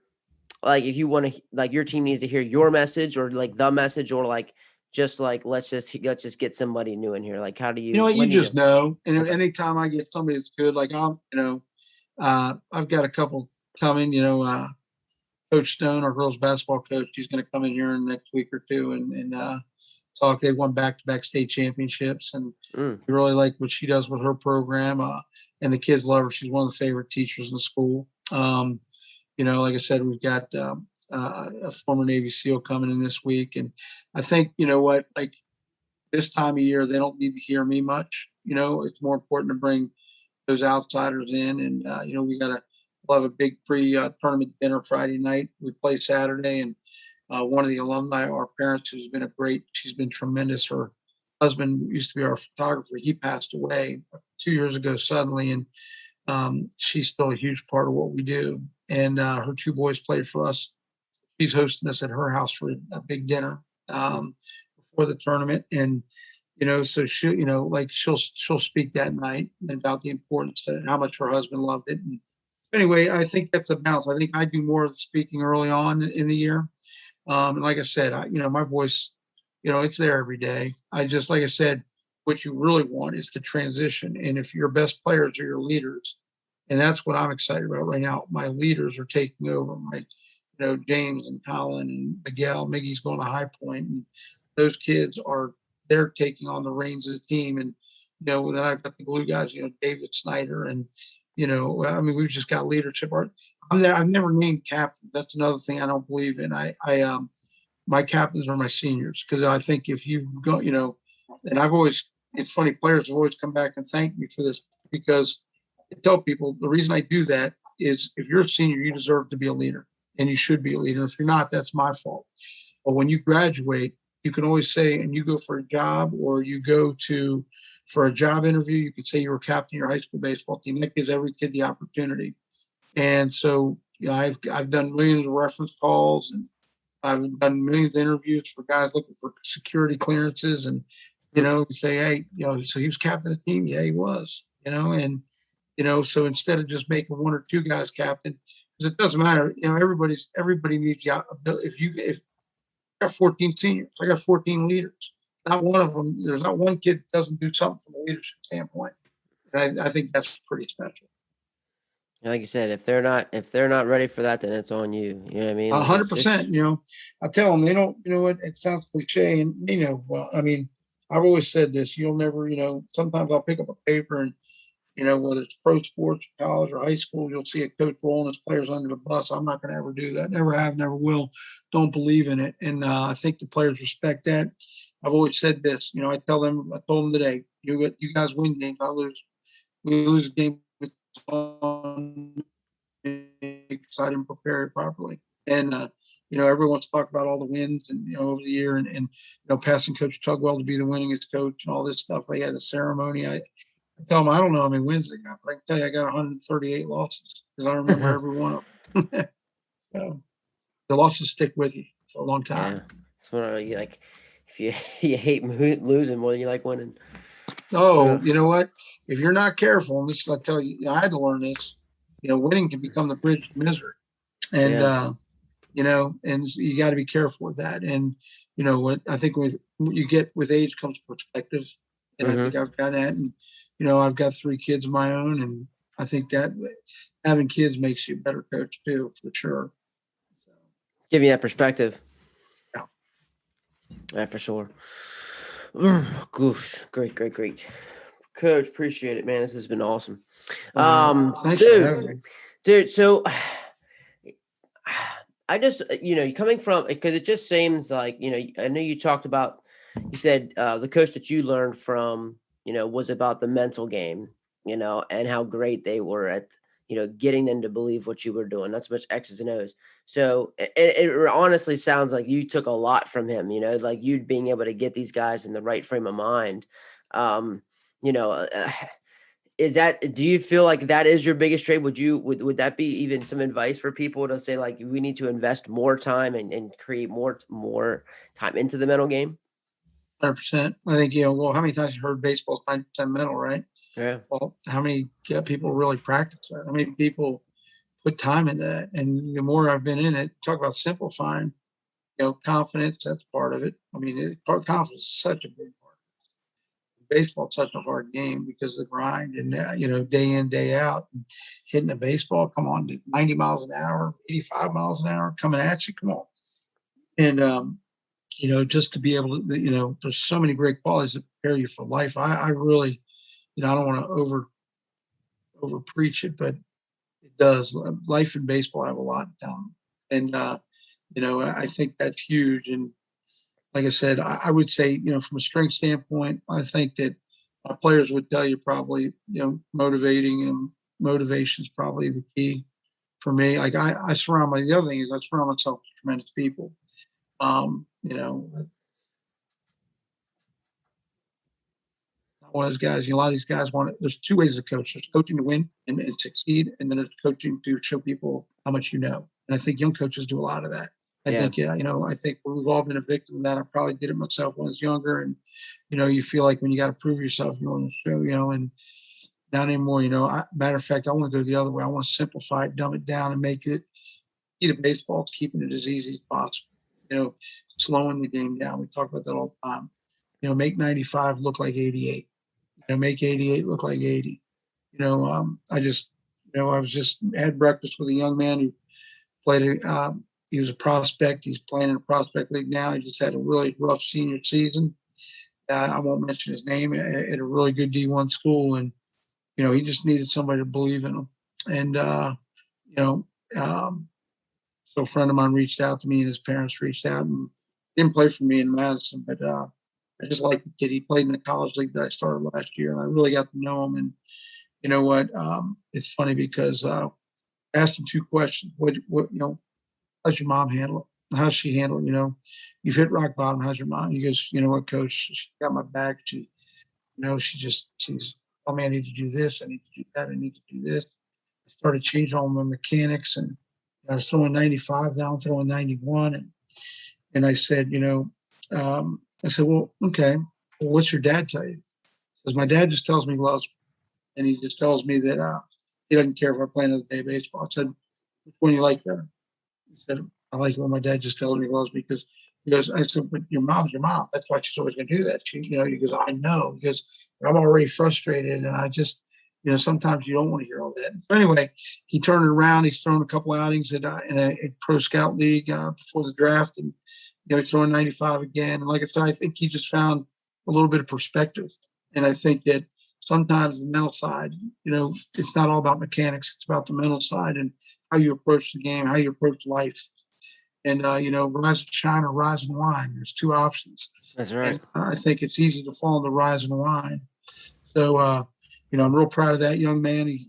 if you want to, your team needs to hear your message or, the message or, let's just get somebody new in here. How do you? You know what? You just know. And okay. Anytime I get somebody that's good, I've got a couple coming, Coach Stone, our girls basketball coach, he's going to come in here in the next week or 2 and talk. They won back-to-back state championships, and we really like what she does with her program. And the kids love her. She's one of the favorite teachers in the school. Like I said, we've got a former Navy SEAL coming in this week. And I think, this time of year, they don't need to hear me much. It's more important to bring those outsiders in. And, we'll have a big pre-tournament dinner Friday night. We play Saturday. And one of the alumni, our parents, she's been tremendous. Her husband used to be our photographer. He passed away 2 years ago suddenly. And she's still a huge part of what we do. And her 2 boys played for us. She's hosting us at her house for a big dinner before the tournament. And, so she'll speak that night about the importance and how much her husband loved it. And anyway, I think that's a balance. I think I do more of the speaking early on in the year. And like I said, my voice, it's there every day. Like I said, what you really want is the transition. And if your best players are your leaders, and that's what I'm excited about right now. My leaders are taking over. James and Colin and Miguel. Miggy's going to High Point, and those kids they're taking on the reins of the team. And then I've got the glue guys. David Snyder, and we've just got leadership. I've never named captains. That's another thing I don't believe in. My captains are my seniors because I think if you've got and it's funny, players have always come back and thanked me for this because I tell people the reason I do that is if you're a senior, you deserve to be a leader. And you should be a leader. If you're not, that's my fault. But when you graduate, you can always say, and you go for a job or you go for a job interview, you could say you were captain of your high school baseball team. That gives every kid the opportunity. And so, I've done millions of reference calls and I've done millions of interviews for guys looking for security clearances. And You say, hey, so he was captain of the team. Yeah, he was, and, so instead of just making one or two guys captain, because it doesn't matter, everybody needs the ability. If I got 14 seniors, I got 14 leaders. Not one of them, there's not one kid that doesn't do something from a leadership standpoint. And I think that's pretty special. Like you said, if they're not ready for that, then it's on you. You know what I mean? Like, it's just 100%. I tell them they don't. What? It sounds cliche, and well, I mean, I've always said this. You'll never. Sometimes I'll pick up a paper, and whether it's pro sports, college, or high school, you'll see a coach rolling his players under the bus. I'm not going to ever do that. Never have, never will. Don't believe in it, and I think the players respect that. I've always said this. I told them today. You guys win games, I lose. We lose a game because I didn't prepare it properly. And everyone's talked about all the wins and over the year and passing Coach Tugwell to be the winningest coach and all this stuff. They had a ceremony. I tell them I don't know how many wins I got, but I can tell you I got 138 losses because I remember every one of them. So the losses stick with you for a long time. Yeah, it's one of you like. If you hate losing more than you like winning. Oh, you know what? If you're not careful, and this I tell you, I had to learn this. Winning can become the bridge to misery, and and you got to be careful with that. And what I think with age comes perspective, and I think I've got that. And I've got 3 kids of my own, and I think that having kids makes you a better coach too, for sure. So, give you that perspective. Yeah, for sure. Gosh, great. Coach, appreciate it, man. This has been awesome. Thanks for having me. Dude, so I just, coming from, because it just seems like, I know you talked about, you said the coach that you learned from, was about the mental game, and how great they were at, getting them to believe what you were doing, not so much X's and O's. So it honestly sounds like you took a lot from him, like you being able to get these guys in the right frame of mind. Is that, do you feel like that is your biggest trade? Would that be even some advice for people to say, like, we need to invest more time and create more time into the mental game? 100%. I think, well, how many times you heard baseball's 90% mental, right? Yeah. Well, how many people really practice that? How many people put time into that? And the more I've been in it, talk about simplifying, confidence, that's part of it. I mean, confidence is such a big part. Baseball is such a hard game because of the grind and, day in, day out. And hitting a baseball, come on, 90 miles an hour, 85 miles an hour coming at you, come on. And, just to be able to, there's so many great qualities that prepare you for life. I really, I don't want to over preach it, but it does. Life in baseball have a lot down, and I think that's huge. And like I said, I would say, from a strength standpoint, I think that my players would tell you probably, motivating and motivation is probably the key for me. Like the other thing is I surround myself with tremendous people. One of those guys, a lot of these guys there's 2 ways to coach. There's coaching to win and succeed, and then there's coaching to show people how much you know. And I think young coaches do a lot of that. I think we've all been a victim of that. I probably did it myself when I was younger. And, you feel like when you got to prove yourself, you want to show, and not anymore, matter of fact, I want to go the other way. I want to simplify it, dumb it down, and make it key to baseball. It's keeping it as easy as possible, slowing the game down. We talk about that all the time. Make 95 look like 88. Make 88 look like 80. I had breakfast with a young man who played. He was a prospect. He's playing in a prospect league now. He just had a really rough senior season. I won't mention his name. At a really good D1 school, and he just needed somebody to believe in him. And so a friend of mine reached out to me, and his parents reached out, and didn't play for me in Madison, but I just like the kid. He played in the college league that I started last year, and I really got to know him. And you know what? It's funny because I asked him 2 questions. How's your mom handle it? How's she handle it? You've hit rock bottom. How's your mom? He goes, you know what, coach? She got my back. She's, oh man, I need to do this. I need to do that. I need to do this. I started changing all my mechanics, and I was throwing 95, now I'm throwing 91. And I said, well, okay. well, what's your dad tell you? Because my dad just tells me he loves me. And he just tells me that he doesn't care if I play another day of baseball. I said, which one you like better? He said, I like it when my dad just tells me he loves me because he goes, I said, but your mom's your mom. That's why she's always going to do that. She, he goes, I know. He goes, I'm already frustrated. And I just, sometimes you don't want to hear all that. So anyway, he turned it around. He's thrown a couple outings in a pro scout league before the draft. And, he's throwing 95 again. And like I said, I think he just found a little bit of perspective. And I think that sometimes the mental side, it's not all about mechanics. It's about the mental side and how you approach the game, how you approach life. And, rise and shine or rise and wine. There's two options. That's right. And I think it's easy to fall into rise and wine. So, I'm real proud of that young man. We've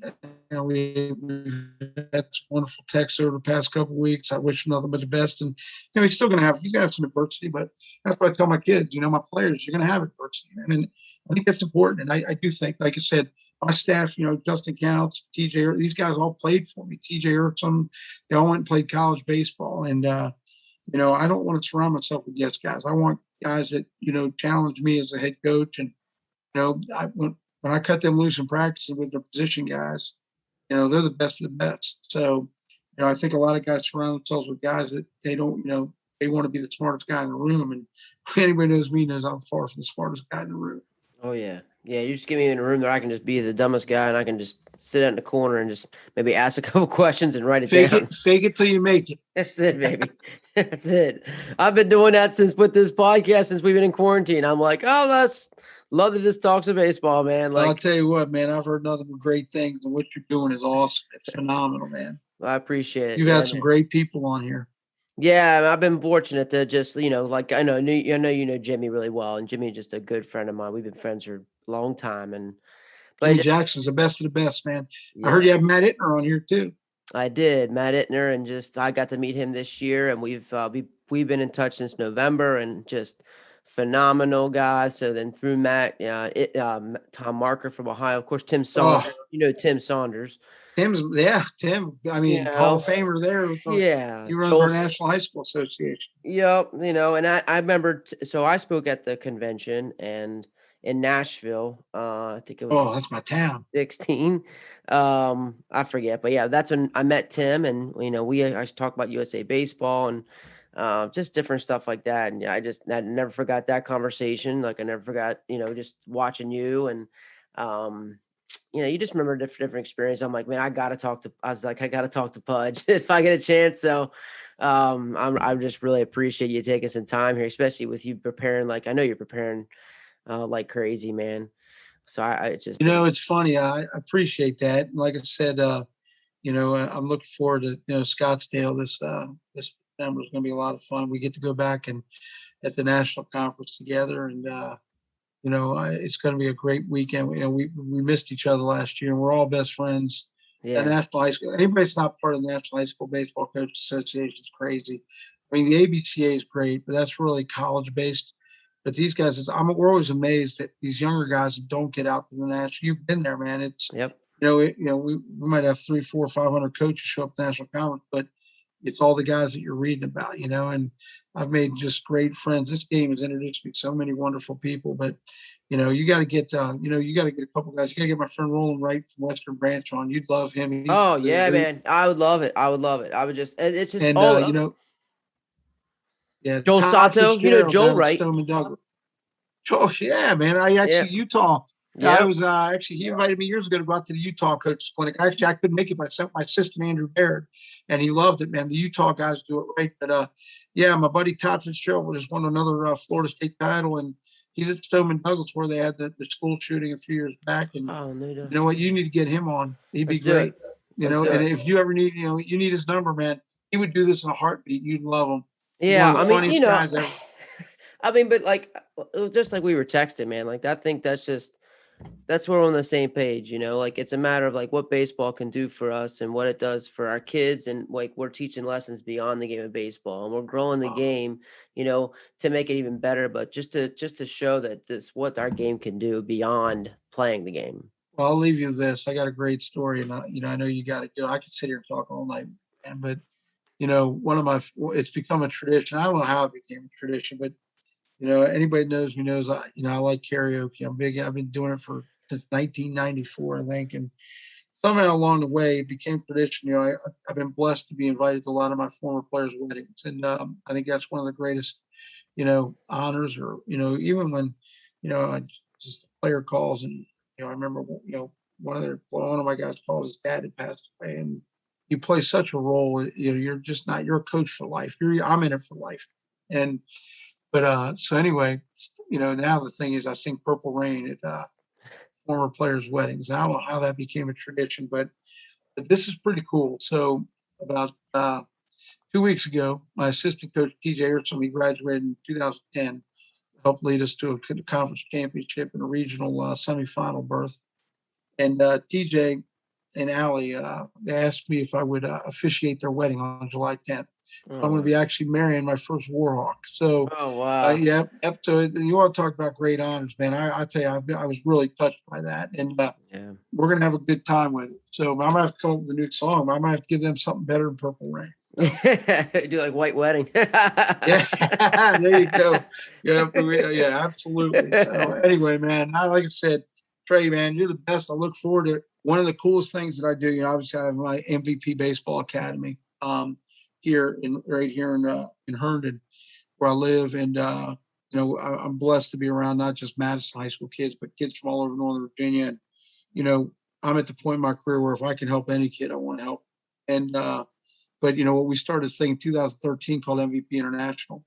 had some wonderful texts over the past couple of weeks. I wish him nothing but the best. And, he's going to have some adversity, but that's what I tell my kids, my players, you're going to have adversity. And I think that's important. And I do think, like I said, my staff, Justin Counts, TJ, these guys all played for me. TJ Ertzum, they all went and played college baseball. And, I don't want to surround myself with yes guys. I want guys that, challenge me as a head coach. And, when I cut them loose in practice with their position guys, they're the best of the best. So, I think a lot of guys surround themselves with guys that they don't, they want to be the smartest guy in the room. And anybody knows me knows I'm far from the smartest guy in the room. Oh, yeah. Yeah, you just get me in a room that I can just be the dumbest guy and I can just sit out in the corner and just maybe ask a couple questions and write it down. Fake it till you make it. That's it, baby. That's it. I've been doing that with this podcast since we've been in quarantine. I'm like, love to just talk some baseball, man. I'll tell you what, man, I've heard nothing but great things, and what you're doing is awesome. It's phenomenal, man. I appreciate it. You've had some great people on here. Yeah, I've been fortunate to just, I know Jimmy really well, and Jimmy's just a good friend of mine. We've been friends for a long time, and Jimmy Jackson's the best of the best, man. Yeah. I heard you have Matt Ittner on here too. I did, Matt Ittner, and I got to meet him this year, and we've been in touch since November, and just phenomenal guy. So then through Matt, Tom Marker from Ohio, of course, Tim Saunders. Tim Saunders. Tim. I mean, Hall of Famer there. He runs our National High School Association. Yep, and I remember. So I spoke at the convention and in Nashville. I think it was. Oh, that's my town. 16. I forget, but yeah, that's when I met Tim, and I talked about USA baseball and just different stuff like that. And I never forgot that conversation. Like I never forgot, just watching you and. You just remember different experience. I'm like, man, I got to talk to Pudge if I get a chance. So I just really appreciate you taking some time here, especially with you preparing. Like, I know you're preparing like crazy, man. So it's just, it's funny. I appreciate that. Like I said, I'm looking forward to, Scottsdale. This December is going to be a lot of fun. We get to go back and at the national conference together, and it's going to be a great weekend. We missed each other last year, and we're all best friends. Yeah. The National High School. Anybody's not part of the National High School Baseball Coaches Association is crazy. I mean, the ABCA is great, but that's really college based. But these guys, we're always amazed that these younger guys that don't get out to the national. You've been there, man. It's we might have 300, 400, 500 coaches show up at the national conference, but it's all the guys that you're reading about, and I've made just great friends. This game has introduced me to so many wonderful people, but, you got to get, you got to get a couple guys. You got to get my friend Roland Wright from Western Branch on. You'd love him. Man. I would love it. I would just, it's just, Joel Sato, Joel Wright. Joel, yeah, man. Utah. Yeah. I was he invited me years ago to go out to the Utah Coaches Clinic. Actually, I couldn't make it. I sent my assistant Andrew Baird, and he loved it, man. The Utah guys do it right. But my buddy Todd Fitzgerald just won another Florida State title, and he's at Stoneman Douglas where they had the school shooting a few years back. And you know what? You need to get him on. He'd be great. And if you ever need, you need his number, man. He would do this in a heartbeat. You'd love him. Yeah, guys ever. I mean, but like, just like we were texting, man. Like, I think that's where we're on the same page, like it's a matter of like what baseball can do for us and what it does for our kids. And like, we're teaching lessons beyond the game of baseball, and we're growing the game, to make it even better. But just to show that what our game can do beyond playing the game. Well, I'll leave you with this. I got a great story, and I know you got to go. I could sit here and talk all night, man, but it's become a tradition. I don't know how it became a tradition, but Anybody knows me knows I like karaoke. I'm big. I've been doing it since 1994, I think, and somehow along the way it became tradition. I've been blessed to be invited to a lot of my former players' weddings, and I think that's one of the greatest, honors. Or even when, just a player calls, and I remember, one of my guys called, his dad had passed away, and you play such a role. You're just not. You're a coach for life. I'm in it for life, and so anyway, now the thing is, I sing Purple Rain at former players' weddings. I don't know how that became a tradition, but this is pretty cool. So about 2 weeks ago, my assistant coach TJ Ertzel, he graduated in 2010, helped lead us to a conference championship and a regional semifinal berth. And TJ and Allie, they asked me if I would officiate their wedding on July 10th. I'm going to Oh, be actually marrying my first Warhawk. So, oh wow. yep. So you want to talk about great honors, man? I tell you, I was really touched by that, and Yeah. we're going to have a good time with it. So I might have to come up with a new song. I might have to give them something better than Purple Rain. So. Do like white wedding. Yeah, there you go. Yeah, absolutely. So anyway, man, like I said, Trey, man, you're the best. I look forward to it. One of the coolest things that I do. Obviously, I have my MVP Baseball Academy right here in Herndon, where I live, and I'm blessed to be around not just Madison High School kids, but kids from all over Northern Virginia. And you know, I'm at the point in my career where if I can help any kid, I want to help. And but what we started this thing in 2013 called MVP International,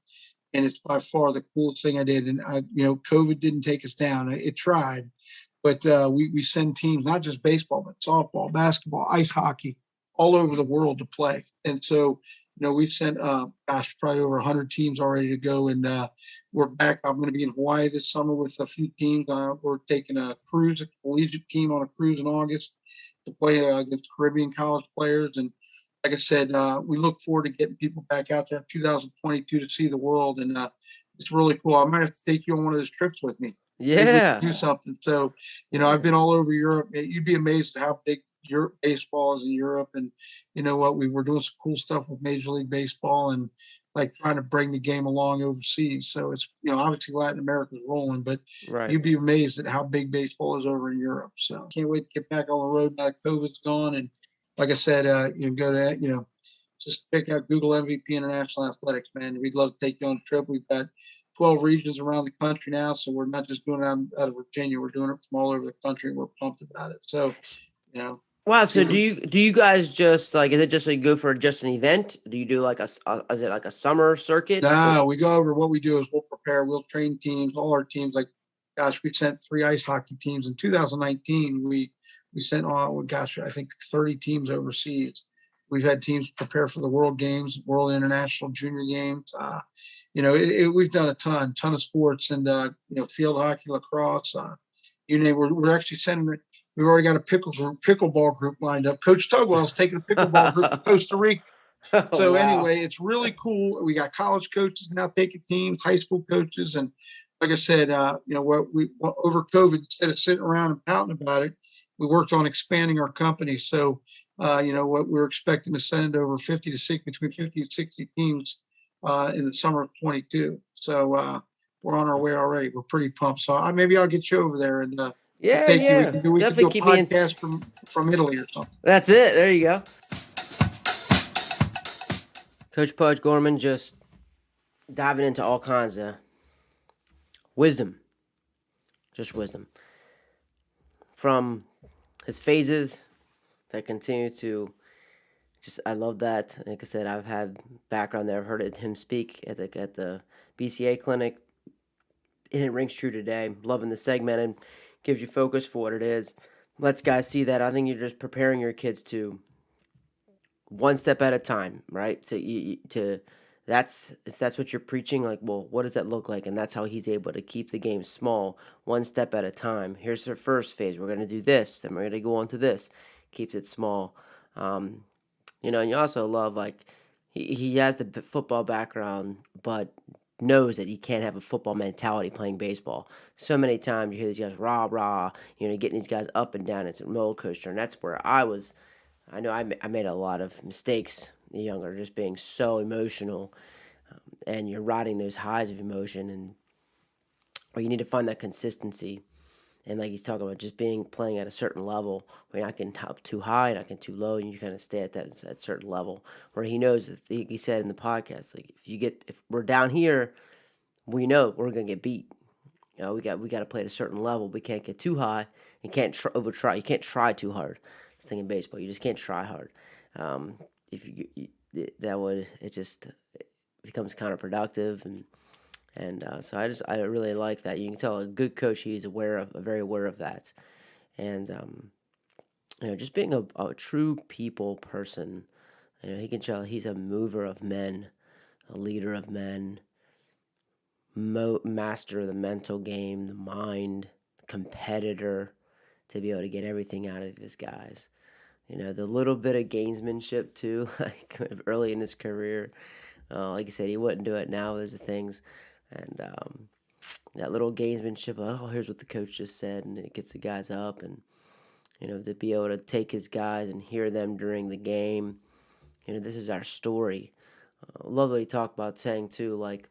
and it's by far the coolest thing I did. And COVID didn't take us down. It tried, but we send teams, not just baseball, but softball, basketball, ice hockey, all over the world to play. And so, we've sent, probably over 100 teams already to go. And we're back. I'm going to be in Hawaii this summer with a few teams. We're taking a collegiate team on a cruise in August to play against Caribbean college players. And like I said, we look forward to getting people back out there in 2022 to see the world. And it's really cool. I might have to take you on one of those trips with me. Maybe we can Yeah. do something. So, I've been all over Europe. You'd be amazed at how big Europe baseball is in Europe. And you know what? We were doing some cool stuff with Major League Baseball and like trying to bring the game along overseas. So it's, obviously Latin America's rolling, but Right. you'd be amazed at how big baseball is over in Europe. So can't wait to get back on the road now that COVID's gone. And like I said, go to, just check out Google MVP International Athletics, man. We'd love to take you on a trip. We've got 12 regions around the country now. So we're not just doing it out of Virginia. We're doing it from all over the country. We're pumped about it. So, Wow. So do you guys just like, is it just like go for just an event? Do you do like is it like a summer circuit? no, we go over what we do is we'll train teams, all our teams. Like, gosh, we sent 3 ice hockey teams in 2019. We sent on, gosh, I think 30 teams overseas. We've had teams prepare for the World Games, World International Junior Games. We've done a ton of sports, and field hockey, lacrosse. We're actually sending. We've already got a pickleball group lined up. Coach Tugwell's taking a pickleball group to Costa Rica. Oh, So wow. anyway, it's really cool. We got college coaches now taking teams, high school coaches, and like I said, over COVID, instead of sitting around and pouting about it, we worked on expanding our company. So, we're expecting to send over between 50 and 60 teams in the summer of 22. So we're on our way already. We're pretty pumped. So maybe I'll get you over there and Yeah, take you. yeah. We can do Definitely a keep me in. podcast from Italy or something. That's it. There you go. Coach Pudge Gjormand just diving into all kinds of wisdom. Just wisdom. From his phases that continue to I love that. Like I said, I've had background there. I've heard him speak at the BCA clinic, and it rings true today. Loving the segment and gives you focus for what it is. Lets guys see that. I think you're just preparing your kids to one step at a time, right? To that's if that's what you're preaching, like, well, what does that look like? And that's how he's able to keep the game small, one step at a time. Here's the first phase. We're gonna do this, then we're gonna go on to this. Keeps it small. And you also love, like, he has the football background, but knows that he can't have a football mentality playing baseball. So many times you hear these guys rah rah, getting these guys up and down. It's a roller coaster, and that's where I know I made a lot of mistakes younger, just being so emotional, and you're riding those highs of emotion, and or you need to find that consistency. And like he's talking about, just playing at a certain level where you're not getting up too high, not getting too low, and you kind of stay at that certain level. Where he knows, he said in the podcast, like if we're down here, we know we're gonna get beat. We got to play at a certain level. We can't get too high. You can't over try. You can't try too hard. This thing in baseball, you just can't try hard. If that would, it becomes counterproductive, and so I really like that. You can tell a good coach, he's very aware of that, and just being a true people person. He can tell he's a mover of men, a leader of men, master of the mental game, the mind, competitor, to be able to get everything out of his guys. The little bit of gamesmanship too, like early in his career. Like I said, he wouldn't do it now. There's the things, and that little gamesmanship. Oh, here's what the coach just said, and it gets the guys up, and to be able to take his guys and hear them during the game. This is our story. Love what he talked about, saying too, like,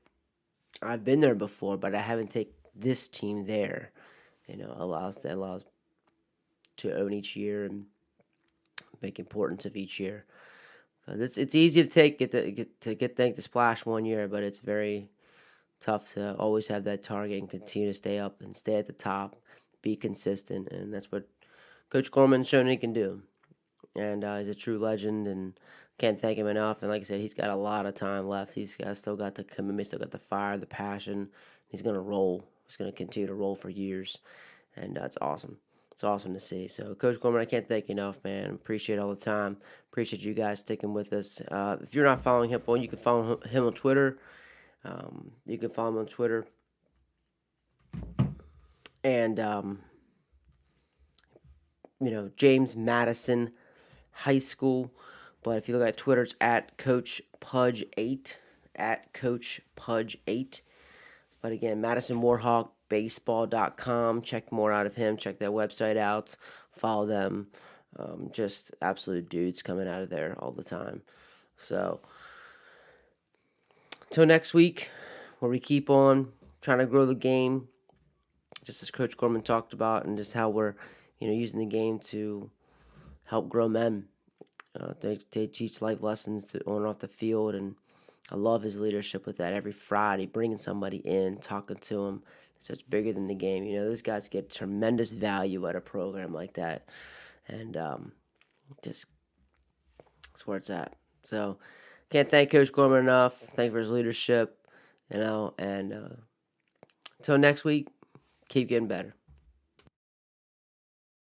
I've been there before, but I haven't taken this team there. Allows to own each year and make importance of each year. It's easy to get to splash one year, but it's very tough to always have that target and continue to stay up and stay at the top, be consistent, and that's what Coach Gjormand's shown he can do. And he's a true legend, and can't thank him enough. And like I said, he's got a lot of time left. He's still got the commitment, still got the fire, the passion. He's going to roll. He's going to continue to roll for years, and it's awesome. It's awesome to see. So, Coach Gjormand, I can't thank you enough, man. Appreciate all the time. Appreciate you guys sticking with us. If you're not following him, you can follow him on Twitter. You can follow him on Twitter. And, James Madison High School. But if you look at Twitter, it's at Coach Pudge 8, at Coach Pudge 8. But again, MadisonWarhawkBaseball.com. Check more out of him. Check their website out. Follow them. Just absolute dudes coming out of there all the time. So, until next week, where we keep on trying to grow the game, just as Coach Gjormand talked about, and just how we're, using the game to help grow men. They teach life lessons on and off the field, and I love his leadership with that. Every Friday, bringing somebody in, talking to them. It's such bigger than the game. Those guys get tremendous value at a program like that, and just that's where it's at. So, can't thank Coach Gjormand enough. Thank you for his leadership, and until next week, keep getting better.